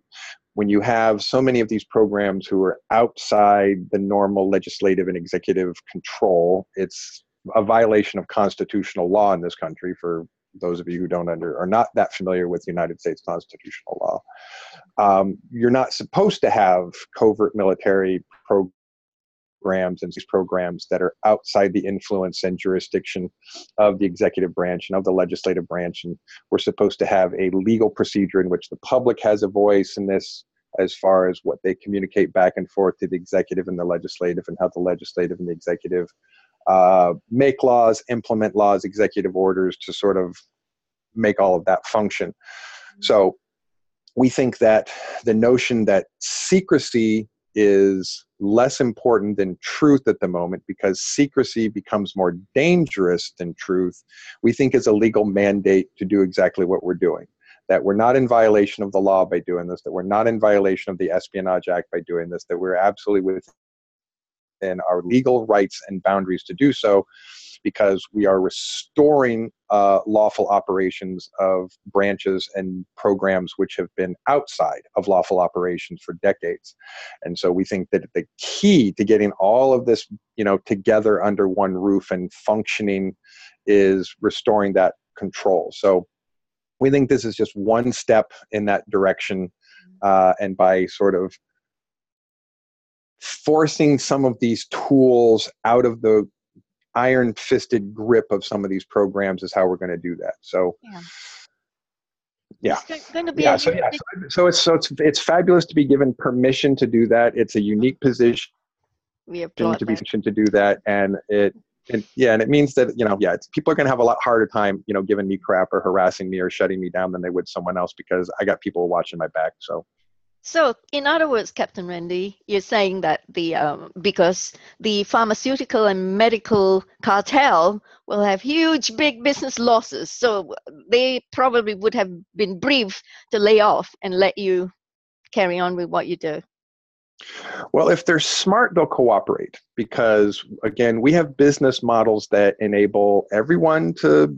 When you have so many of these programs who are outside the normal legislative and executive control, it's a violation of constitutional law in this country. For those of you who are not that familiar with United States constitutional law, you're not supposed to have covert military programs and these programs that are outside the influence and jurisdiction of the executive branch and of the legislative branch. And we're supposed to have a legal procedure in which the public has a voice in this, as far as what they communicate back and forth to the executive and the legislative, and how the legislative and the executive make laws, implement laws, executive orders to sort of make all of that function. So we think that the notion that secrecy is less important than truth at the moment, because secrecy becomes more dangerous than truth, we think is a legal mandate to do exactly what we're doing. That we're not in violation of the law by doing this, that we're not in violation of the Espionage Act by doing this, that we're absolutely within our legal rights and boundaries to do so, because we are restoring lawful operations of branches and programs which have been outside of lawful operations for decades. And so we think that the key to getting all of this, you know, together under one roof and functioning is restoring that control. So we think this is just one step in that direction, and by sort of forcing some of these tools out of the iron-fisted grip of some of these programs is how we're going to do that. So, yeah. So it's fabulous to be given permission to do that. It's a unique position to do that, and it means that people are going to have a lot harder time, giving me crap or harassing me or shutting me down than they would someone else, because I got people watching my back. So, in other words, Captain Randy, you're saying that because the pharmaceutical and medical cartel will have huge, big business losses, so they probably would have been briefed to lay off and let you carry on with what you do. Well, if they're smart, they'll cooperate, because, again, we have business models that enable everyone to,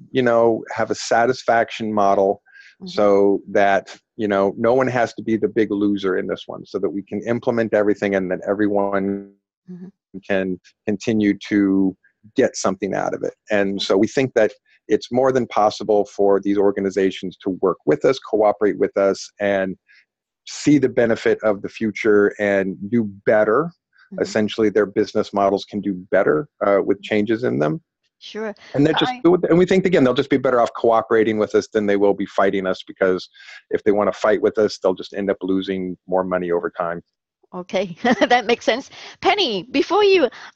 have a satisfaction model. Mm-hmm. So that, no one has to be the big loser in this one, so that we can implement everything and then everyone mm-hmm. can continue to get something out of it. And so we think that it's more than possible for these organizations to work with us, cooperate with us, and see the benefit of the future and do better. Mm-hmm. Essentially, their business models can do better with changes in them. Sure. And and we think, again, they'll just be better off cooperating with us than they will be fighting us, because if they want to fight with us, they'll just end up losing more money over time. Okay, that makes sense. Penny, before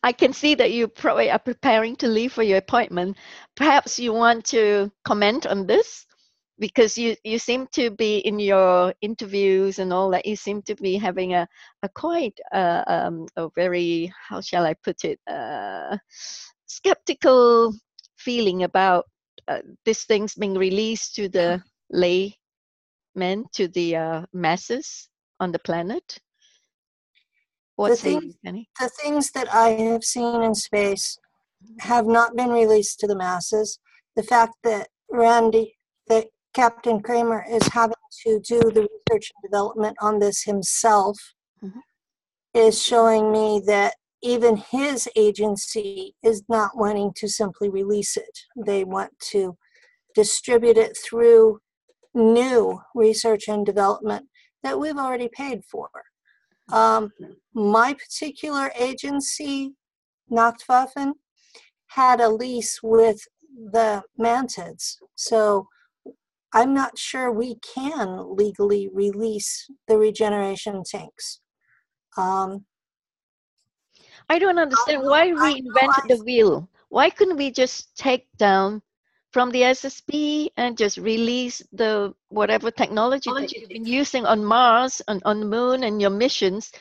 I can see that you probably are preparing to leave for your appointment. Perhaps you want to comment on this? Because you seem to be, in your interviews and all that, you seem to be having a quite a very, how shall I put it, skeptical feeling about these things being released to the laymen, to the masses on the planet. What say you, Penny? The things that I have seen in space have not been released to the masses. The fact that that Captain Cramer is having to do the research and development on this himself is showing me that even his agency is not wanting to simply release it. They want to distribute it through new research and development that we've already paid for. My particular agency, Nachtwaffen, had a lease with the Mantids, so I'm not sure we can legally release the regeneration tanks. I don't understand why reinvent the wheel. Why couldn't we just take down from the SSP and just release the whatever technology that you've been using on Mars, on the moon, and your missions?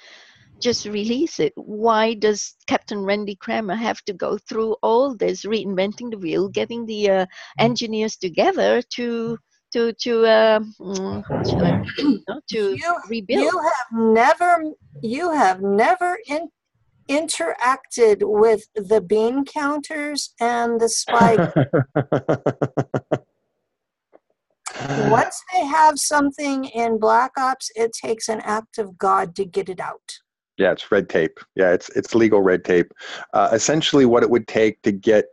Just release it. Why does Captain Randy Cramer have to go through all this reinventing the wheel, getting the engineers together to rebuild? You have never interacted with the bean counters and the spy. Once they have something in Black Ops, it takes an act of God to get it out. Yeah, it's red tape. Yeah, it's legal red tape. Essentially, what it would take to get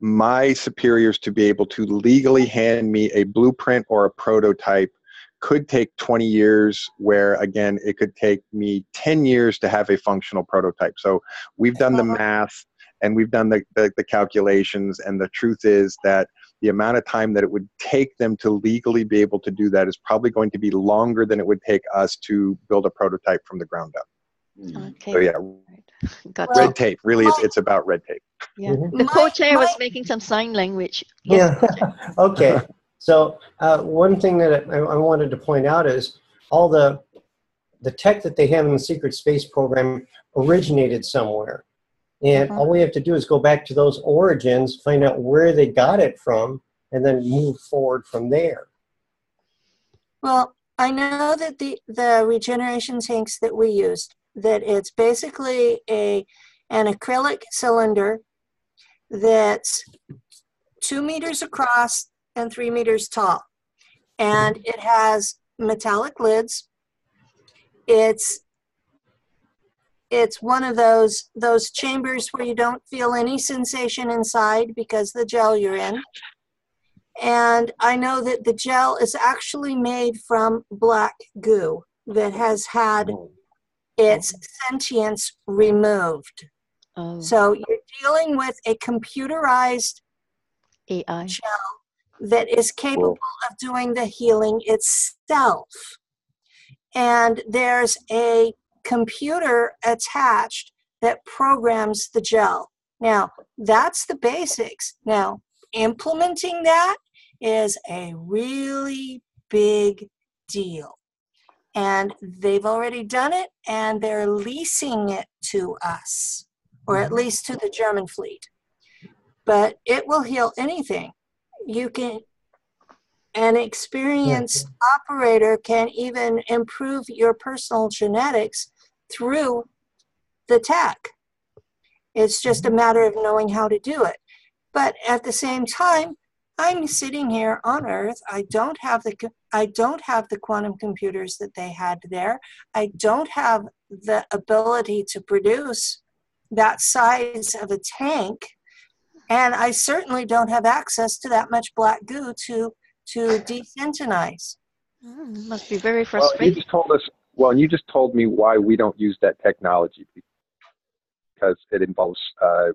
my superiors to be able to legally hand me a blueprint or a prototype could take 20 years, where, again, it could take me 10 years to have a functional prototype. So we've done the math and we've done the calculations, and the truth is that the amount of time that it would take them to legally be able to do that is probably going to be longer than it would take us to build a prototype from the ground up. Okay. So yeah, red tape. Really, it's about red tape. Yeah. The co-chair was making some sign language. Yes, yeah. Okay. So one thing that I wanted to point out is all the tech that they have in the secret space program originated somewhere. And all we have to do is go back to those origins, find out where they got it from, and then move forward from there. Well, I know that the regeneration tanks that we used, that it's basically an acrylic cylinder that's 2 meters across and 3 meters tall. And it has metallic lids. It's one of those chambers where you don't feel any sensation inside because the gel you're in. And I know that the gel is actually made from black goo that has had its sentience removed. So you're dealing with a computerized AI gel that is capable of doing the healing itself. And there's a computer attached that programs the gel. Now, that's the basics. Now, implementing that is a really big deal. And they've already done it, and they're leasing it to us, or at least to the German fleet. But it will heal anything. An experienced operator can even improve your personal genetics through the tech. It's just a matter of knowing how to do it. But at the same time, I'm sitting here on Earth. I don't have the quantum computers that they had there. I don't have the ability to produce that size of a tank, and I certainly don't have access to that much black goo to desensitize. Must be very frustrating. You just told me why we don't use that technology, because it involves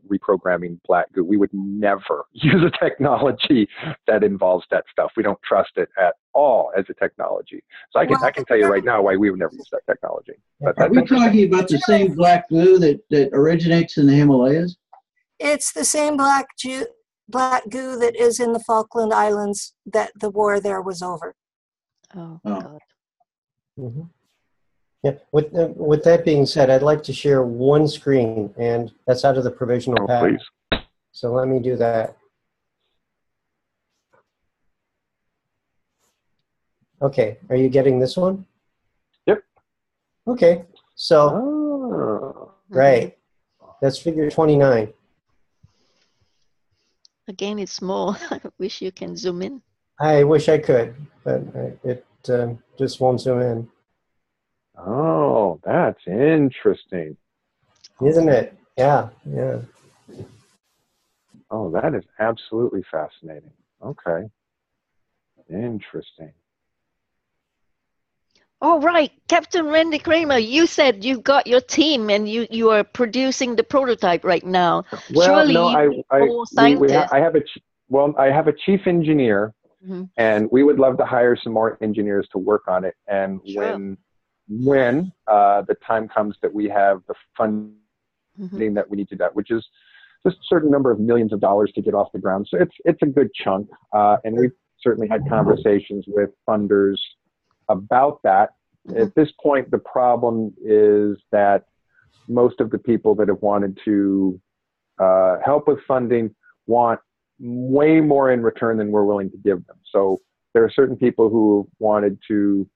reprogramming black goo. We would never use a technology that involves that stuff. We don't trust it at all as a technology. So I can tell you right now why we would never use that technology. But are we talking about the same black goo that originates in the Himalayas? It's the same black goo that is in the Falkland Islands that the war there was over. Oh. God. Yeah. With that being said, I'd like to share one screen, and that's out of the provisional pack. Please. So let me do that. Okay, are you getting this one? Yep. Okay, so right, that's figure 29. Again, it's small. I wish you can zoom in. I wish I could, but it just won't zoom in. Oh, that's interesting. Isn't it? Yeah, yeah. Oh, that is absolutely fascinating. Okay. Interesting. All right, Captain Randy Cramer, you said you got your team and you are producing the prototype right now. Well, Surely no, I have a chief engineer, mm-hmm. and we would love to hire some more engineers to work on it. And Sure. when the time comes that we have the funding Mm-hmm. that we need to do, which is just a certain number of millions of dollars to get off the ground. So it's a good chunk. And we've certainly had conversations with funders about that. Mm-hmm. At this point, the problem is that most of the people that have wanted to help with funding want way more in return than we're willing to give them. So there are certain people who wanted to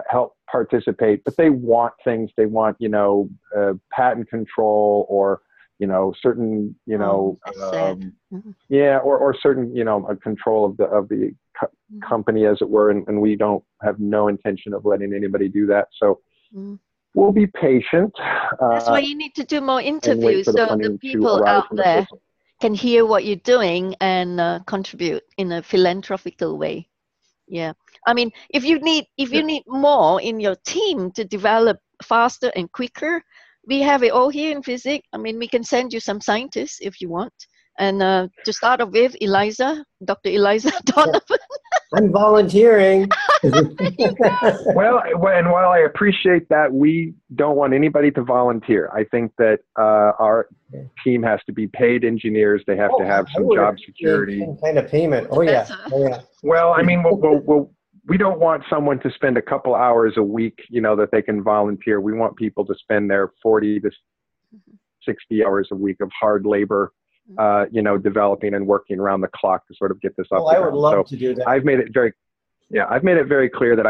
help participate, but they want things. They want, patent control or, certain, Mm-hmm. yeah, or certain, control of the company, as it were. And we don't have no intention of letting anybody do that. So we'll be patient. That's why you need to do more interviews so the people arrive out from the there system. can hear what you're doing and contribute in a philanthropical way. Yeah, I mean, if you need more in your team to develop faster and quicker, we have it all here in FESIG. I mean, we can send you some scientists if you want. And to start off with, Dr. Eliza Donovan. I'm volunteering. Well, and while I appreciate that, we don't want anybody to volunteer. I think that our team has to be paid engineers. They have to have some job security. Some kind of payment. Oh yeah. Well, I mean, we don't want someone to spend a couple hours a week, that they can volunteer. We want people to spend their 40 to 60 hours a week of hard labor, developing and working around the clock to sort of get this up. I would love to do that. I've made it very clear that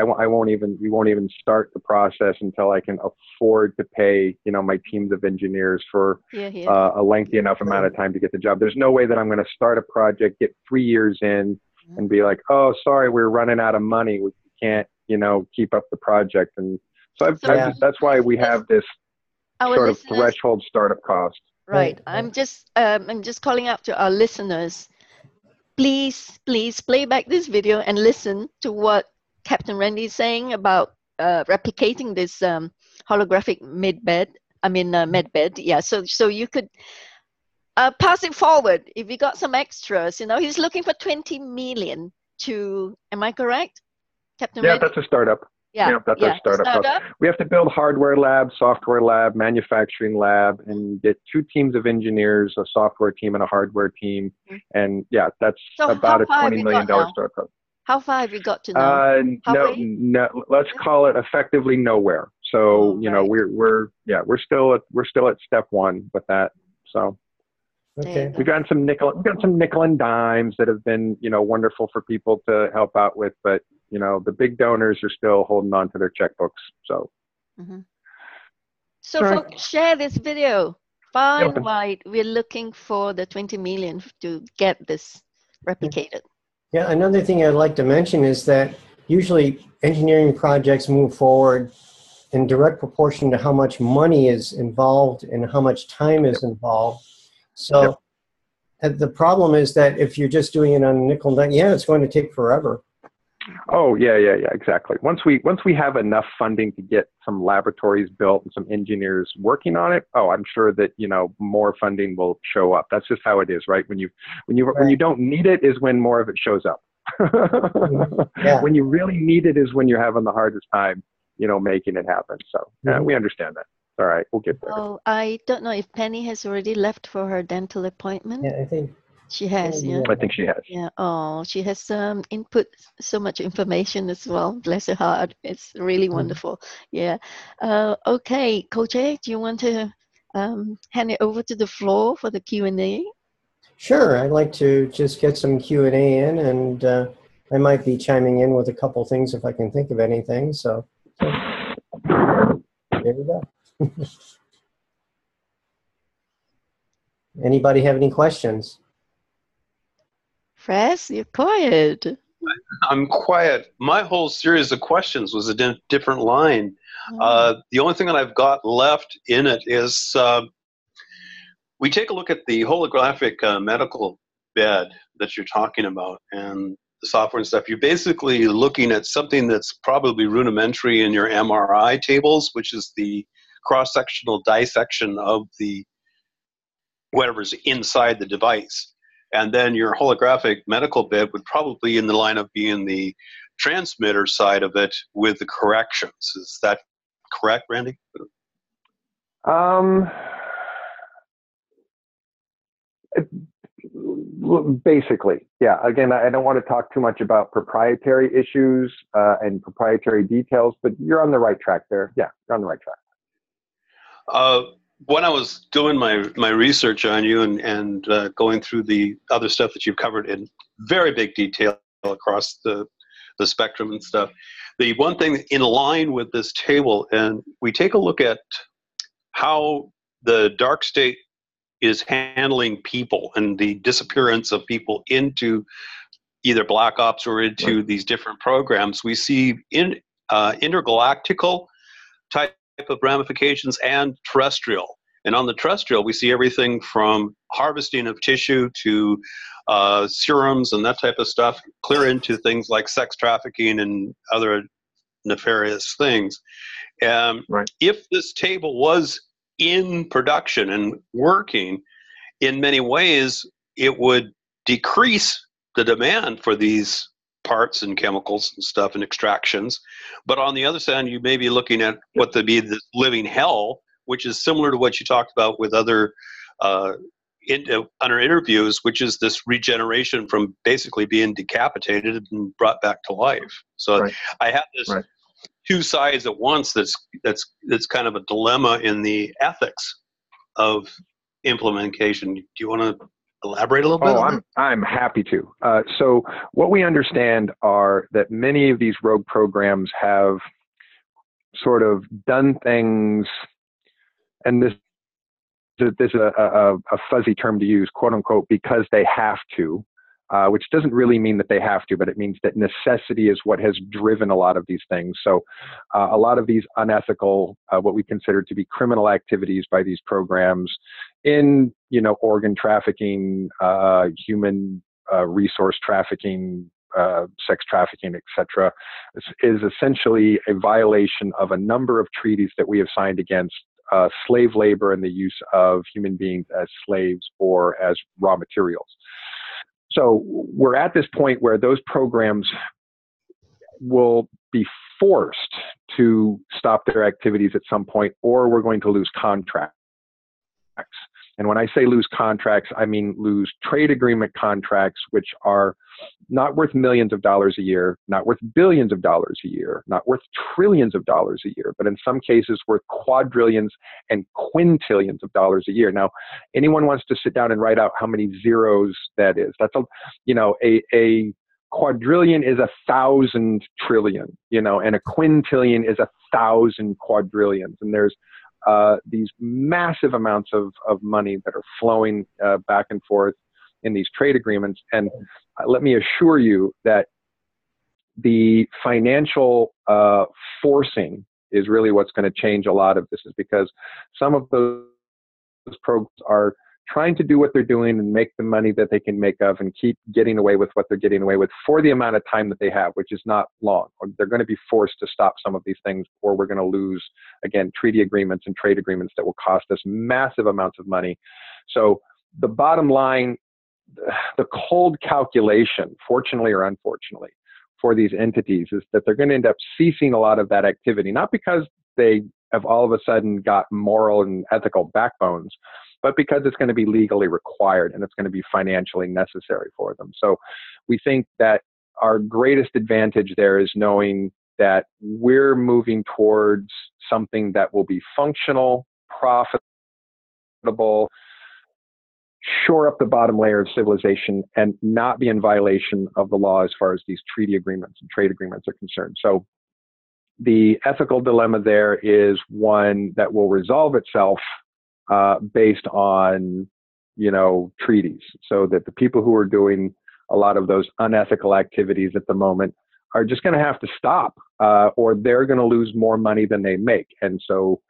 we won't even start the process until I can afford to pay, my teams of engineers for a lengthy enough amount of time to get the job. There's no way that I'm going to start a project, get 3 years in, and be like, oh, sorry, we're running out of money. We can't, keep up the project. And so that's why we have this sort of threshold startup cost. Right. I'm just calling out to our listeners. Please play back this video and listen to what Captain Randy is saying about replicating this holographic medbed. Yeah. So you could pass it forward if you got some extras. He's looking for 20 million to. Am I correct, Captain Randy? That's a startup. Yeah, that's our startup. We have to build hardware lab, software lab, manufacturing lab, and get 2 teams of engineers, a software team and a hardware team. And that's about a $20 million startup. How far have you got to now? No, let's call it effectively nowhere. So we're still at step 1 with that. So okay, we've got some nickel and dimes that have been wonderful for people to help out with, but the big donors are still holding on to their checkbooks. So, folks, share this video. Far and wide, we're looking for the 20 million to get this replicated. Yeah, another thing I'd like to mention is that usually engineering projects move forward in direct proportion to how much money is involved and how much time is involved. So the problem is that if you're just doing it on nickel and dime, it's going to take forever. Oh, yeah, exactly. Once we have enough funding to get some laboratories built and some engineers working on it, I'm sure that, more funding will show up. That's just how it is, right? When you don't need it is when more of it shows up. When you really need it is when you're having the hardest time, making it happen. So we understand that. All right, we'll get there. Oh, I don't know if Penny has already left for her dental appointment. Yeah, I think she has. Yeah, I think she has. Yeah. Oh, she has input so much information as well. Bless her heart. It's really wonderful. Yeah. Okay, Coach A, do you want to hand it over to the floor for the Q&A? Sure. I'd like to just get some Q&A in, and I might be chiming in with a couple things if I can think of anything. So there we go. Anybody have any questions? Press, you're quiet. I'm quiet. My whole series of questions was a different line. The only thing that I've got left in it is we take a look at the holographic medical bed that you're talking about and the software and stuff. You're basically looking at something that's probably rudimentary in your MRI tables, which is the cross-sectional dissection of the whatever's inside the device. And then your holographic medical bed would probably be in the line of being the transmitter side of it with the corrections. Is that correct, Randy? Basically, yeah. Again, I don't want to talk too much about proprietary issues and proprietary details, but you're on the right track there. Yeah, you're on the right track. When I was doing my research on you and going through the other stuff that you've covered in very big detail across the spectrum and stuff, the one thing in line with this table, and we take a look at how the dark state is handling people and the disappearance of people into either black ops or into these different programs. We see intergalactical type of ramifications and terrestrial. And on the terrestrial, we see everything from harvesting of tissue to serums and that type of stuff, clear into things like sex trafficking and other nefarious things. If this table was in production and working, in many ways, it would decrease the demand for these parts and chemicals and stuff and extractions. But on the other side, you may be looking at what would be the living hell, which is similar to what you talked about with other under interviews, which is this regeneration from basically being decapitated and brought back to life. So I have this two sides at once that's kind of a dilemma in the ethics of implementation. Do you want to elaborate a little bit on that? I'm happy to. So what we understand are that many of these rogue programs have sort of done things, and this is a fuzzy term to use, quote unquote, because they have to, which doesn't really mean that they have to, but it means that necessity is what has driven a lot of these things. So a lot of these unethical, what we consider to be criminal activities by these programs in, organ trafficking, human resource trafficking, sex trafficking, etc., is essentially a violation of a number of treaties that we have signed against slave labor and the use of human beings as slaves or as raw materials. So we're at this point where those programs will be forced to stop their activities at some point, or we're going to lose contracts. And when I say lose contracts, I mean lose trade agreement contracts, which are not worth millions of dollars a year, not worth billions of dollars a year, not worth trillions of dollars a year, but in some cases worth quadrillions and quintillions of dollars a year. Now, anyone wants to sit down and write out how many zeros that is. That's a quadrillion is 1,000 trillion, and a quintillion is 1,000 quadrillions. And there's these massive amounts of money that are flowing back and forth in these trade agreements. And let me assure you that the financial forcing is really what's going to change a lot of this, is because some of those programs are trying to do what they're doing and make the money that they can make of and keep getting away with what they're getting away with for the amount of time that they have, which is not long. Or they're going to be forced to stop some of these things, or we're going to lose, again, treaty agreements and trade agreements that will cost us massive amounts of money. So the bottom line, the cold calculation, fortunately or unfortunately, for these entities is that they're going to end up ceasing a lot of that activity, not because they have all of a sudden got moral and ethical backbones, but because it's going to be legally required and it's going to be financially necessary for them. So we think that our greatest advantage there is knowing that we're moving towards something that will be functional, profitable, shore up the bottom layer of civilization, and not be in violation of the law as far as these treaty agreements and trade agreements are concerned. So the ethical dilemma there is one that will resolve itself based on, treaties, so that the people who are doing a lot of those unethical activities at the moment are just going to have to stop, or they're going to lose more money than they make. And so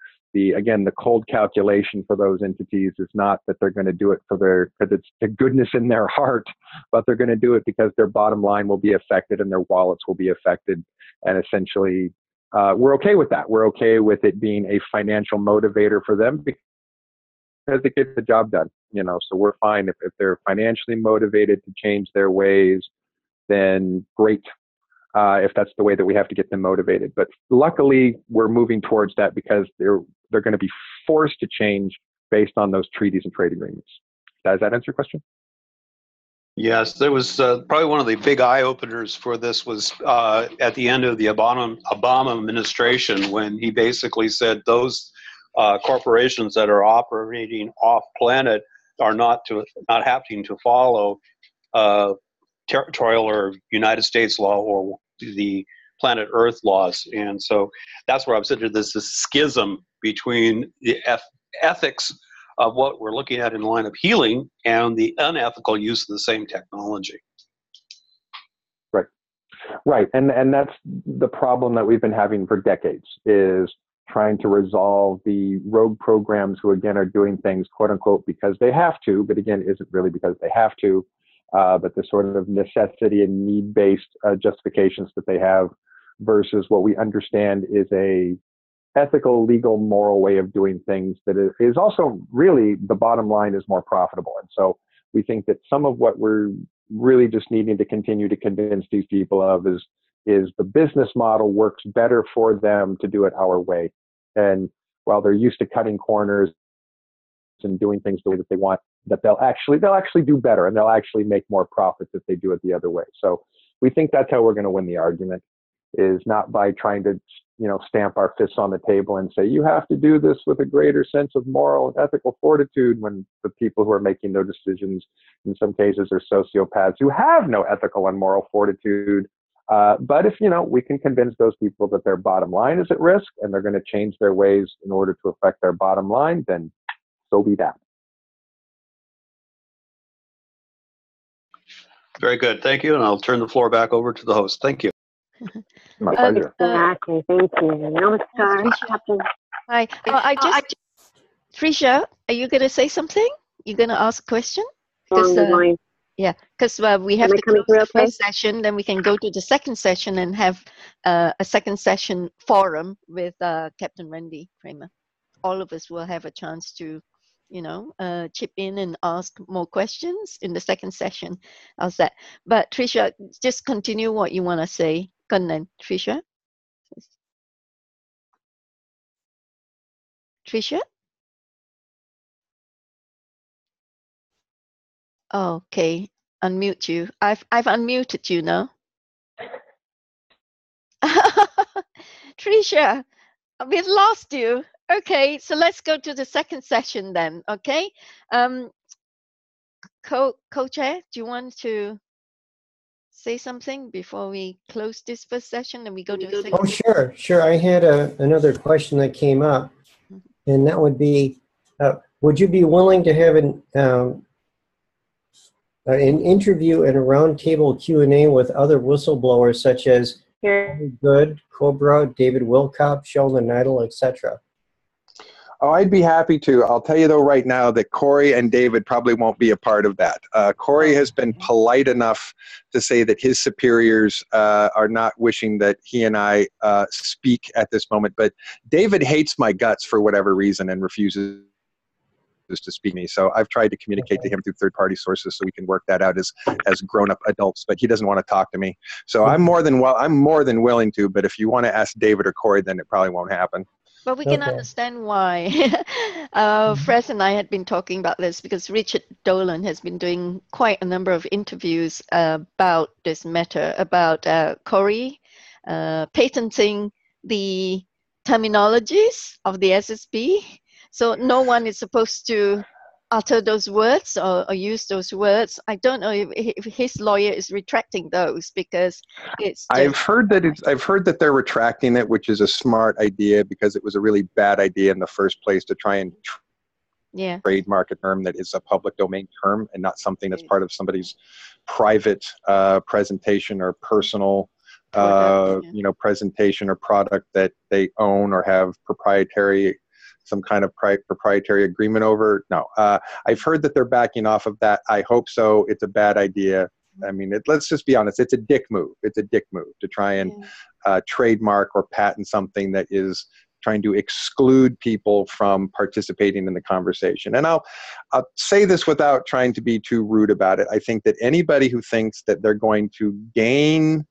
again, the cold calculation for those entities is not that they're going to do it because it's the goodness in their heart, but they're going to do it because their bottom line will be affected and their wallets will be affected. And essentially, we're okay with that. We're okay with it being a financial motivator for them because it gets the job done, so we're fine. If they're financially motivated to change their ways, then great. If that's the way that we have to get them motivated. But luckily, we're moving towards that because they're going to be forced to change based on those treaties and trade agreements. Does that answer your question? Yes, there was probably one of the big eye-openers for this was at the end of the Obama administration, when he basically said those corporations that are operating off-planet are not having to follow territorial or United States law or the planet Earth laws. And so that's where I'm saying there's this schism between the ethics of what we're looking at in the line of healing and the unethical use of the same technology. Right. And that's the problem that we've been having for decades, is trying to resolve the rogue programs who, again, are doing things, quote unquote, because they have to, but again, isn't really because they have to. But the sort of necessity and need-based justifications that they have versus what we understand is a ethical, legal, moral way of doing things that is also really, the bottom line, is more profitable. And so we think that some of what we're really just needing to continue to convince these people of is the business model works better for them to do it our way. And while they're used to cutting corners and doing things the way that they want, that they'll actually do better, and they'll actually make more profits if they do it the other way. So we think that's how we're going to win the argument, is not by trying to, stamp our fists on the table and say, you have to do this with a greater sense of moral and ethical fortitude, when the people who are making those decisions in some cases are sociopaths who have no ethical and moral fortitude. But if, we can convince those people that their bottom line is at risk and they're going to change their ways in order to affect their bottom line, then so be that. Very good. Thank you. And I'll turn the floor back over to the host. Thank you. My pleasure. Exactly. Thank you. Namaskar, Captain. Hi. Tricia, are you going to say something? You're going to ask a question? Because we have to close the first session, then we can go to the second session and have a second session forum with Captain Randy Cramer. All of us will have a chance to chip in and ask more questions in the second session. How's that? But Tricia, just continue what you want to say. Go on then, Tricia. Tricia? Okay, unmute you. I've unmuted you now. Tricia, we've lost you. Okay, so let's go to the second session then, okay? Co-chair, do you want to say something before we close this first session and we go to the second? Oh, sure. I had another question that came up, and that would be, would you be willing to have an interview and a roundtable Q&A with other whistleblowers such as Good, Cobra, David Wilcott, Sheldon Idle, etc.? Oh, I'd be happy to. I'll tell you, though, right now that Corey and David probably won't be a part of that. Corey has been polite enough to say that his superiors are not wishing that he and I speak at this moment. But David hates my guts for whatever reason and refuses to speak to me. So I've tried to communicate to him through third-party sources so we can work that out as grown-up adults. But he doesn't want to talk to me. So I'm more than willing to. But if you want to ask David or Corey, then it probably won't happen. But we can understand why. Fres and I had been talking about this because Richard Dolan has been doing quite a number of interviews about this matter, about Corey patenting the terminologies of the SSP. So no one is supposed to utter those words or use those words. I don't know if his lawyer is retracting those because it's just, I've heard that they're retracting it, which is a smart idea because it was a really bad idea in the first place to try and trademark a term that is a public domain term and not something that's part of somebody's private presentation or personal presentation or product that they own or have some kind of proprietary agreement over. No, I've heard that they're backing off of that. I hope so. It's a bad idea. I mean, let's just be honest. It's a dick move. It's a dick move to try and trademark or patent something that is trying to exclude people from participating in the conversation. And I'll say this without trying to be too rude about it. I think that anybody who thinks that they're going to gain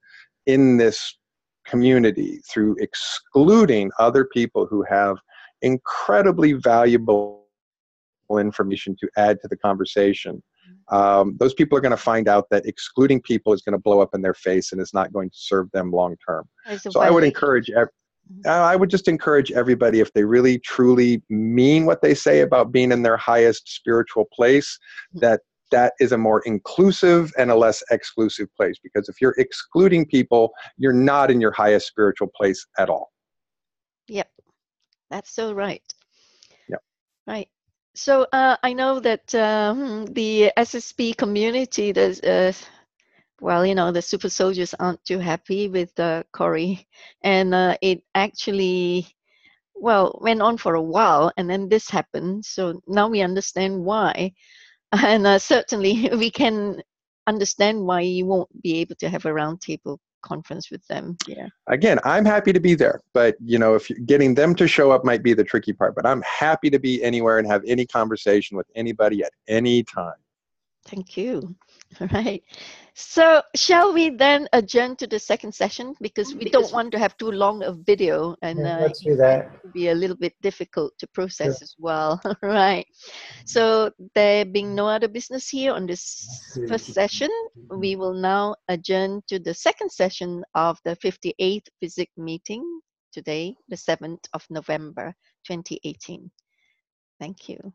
in this community through excluding other people who have incredibly valuable information to add to the conversation, those people are going to find out that excluding people is going to blow up in their face and is not going to serve them long term. So I would just encourage everybody, if they really truly mean what they say about being in their highest spiritual place, that is a more inclusive and a less exclusive place. Because if you're excluding people, you're not in your highest spiritual place at all. Yep, that's so right. Yep. Right. So I know that the SSP community, the super soldiers aren't too happy with Corey, and it actually, went on for a while, and then this happened. So now we understand why, and certainly we can understand why you won't be able to have a roundtable conference with them. Yeah. Again, I'm happy to be there, but if getting them to show up might be the tricky part. But I'm happy to be anywhere and have any conversation with anybody at any time. Thank you. All right. So shall we then adjourn to the second session, because we don't want to have too long a video, and let's do that. It will be a little bit difficult to process as well. Right. So there being no other business here on this first session, we will now adjourn to the second session of the 58th FESIG meeting today, the 7th of November, 2018. Thank you.